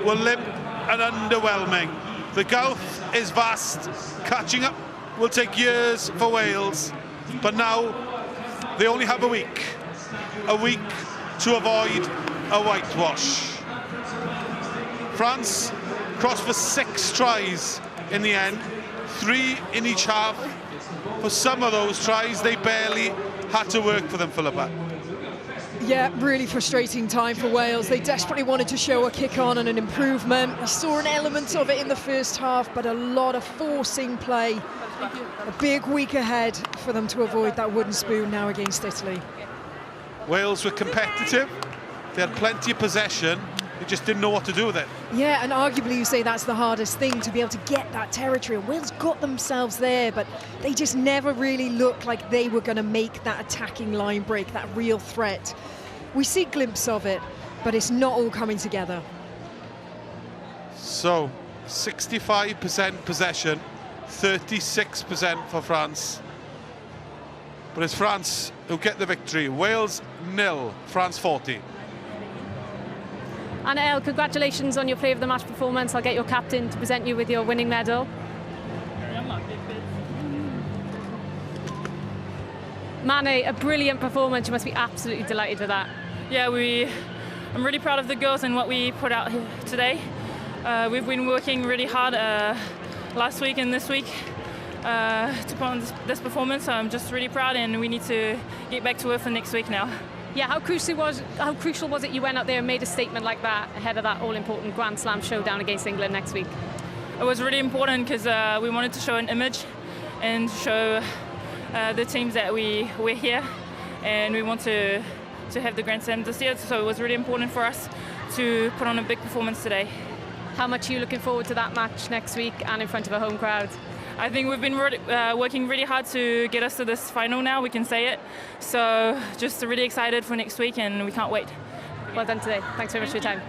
were limp and underwhelming. The gulf is vast. Catching up will take years for Wales. But now they only have a week to avoid a whitewash. France crossed for 6 tries in the end, 3 in each half. For some of those tries, they barely had to work for them, Philippa. Yeah, really frustrating time for Wales. They desperately wanted to show a kick on and an improvement. We saw an element of it in the first half, but a lot of forcing play. A big week ahead for them to avoid that wooden spoon now against Italy. Wales were competitive. They had plenty of possession. They just didn't know what to do with it. Yeah, and arguably you say that's the hardest thing, to be able to get that territory. Wales got themselves there, but they just never really looked like they were going to make that attacking line break, that real threat. We see glimpses of it, but it's not all coming together. So, 65% possession, 36% for France. But it's France who get the victory. Wales 0, France 40. Anna El, congratulations on your Player of the Match performance. I'll get your captain to present you with your winning medal. Mane, a brilliant performance. You must be absolutely delighted with that. Yeah, I'm really proud of the girls and what we put out here today. We've been working really hard last week and this week to put on this performance. So I'm just really proud, and we need to get back to work for next week now. Yeah, how crucial was it you went out there and made a statement like that ahead of that all-important Grand Slam showdown against England next week? It was really important because we wanted to show an image and show the teams that we're here, and we want to have the Grand Slam this year. So it was really important for us to put on a big performance today. How much are you looking forward to that match next week and in front of a home crowd? I think we've been working really hard to get us to this final now, we can say it. So just really excited for next week, and we can't wait. Well done today. Thanks very much for your time.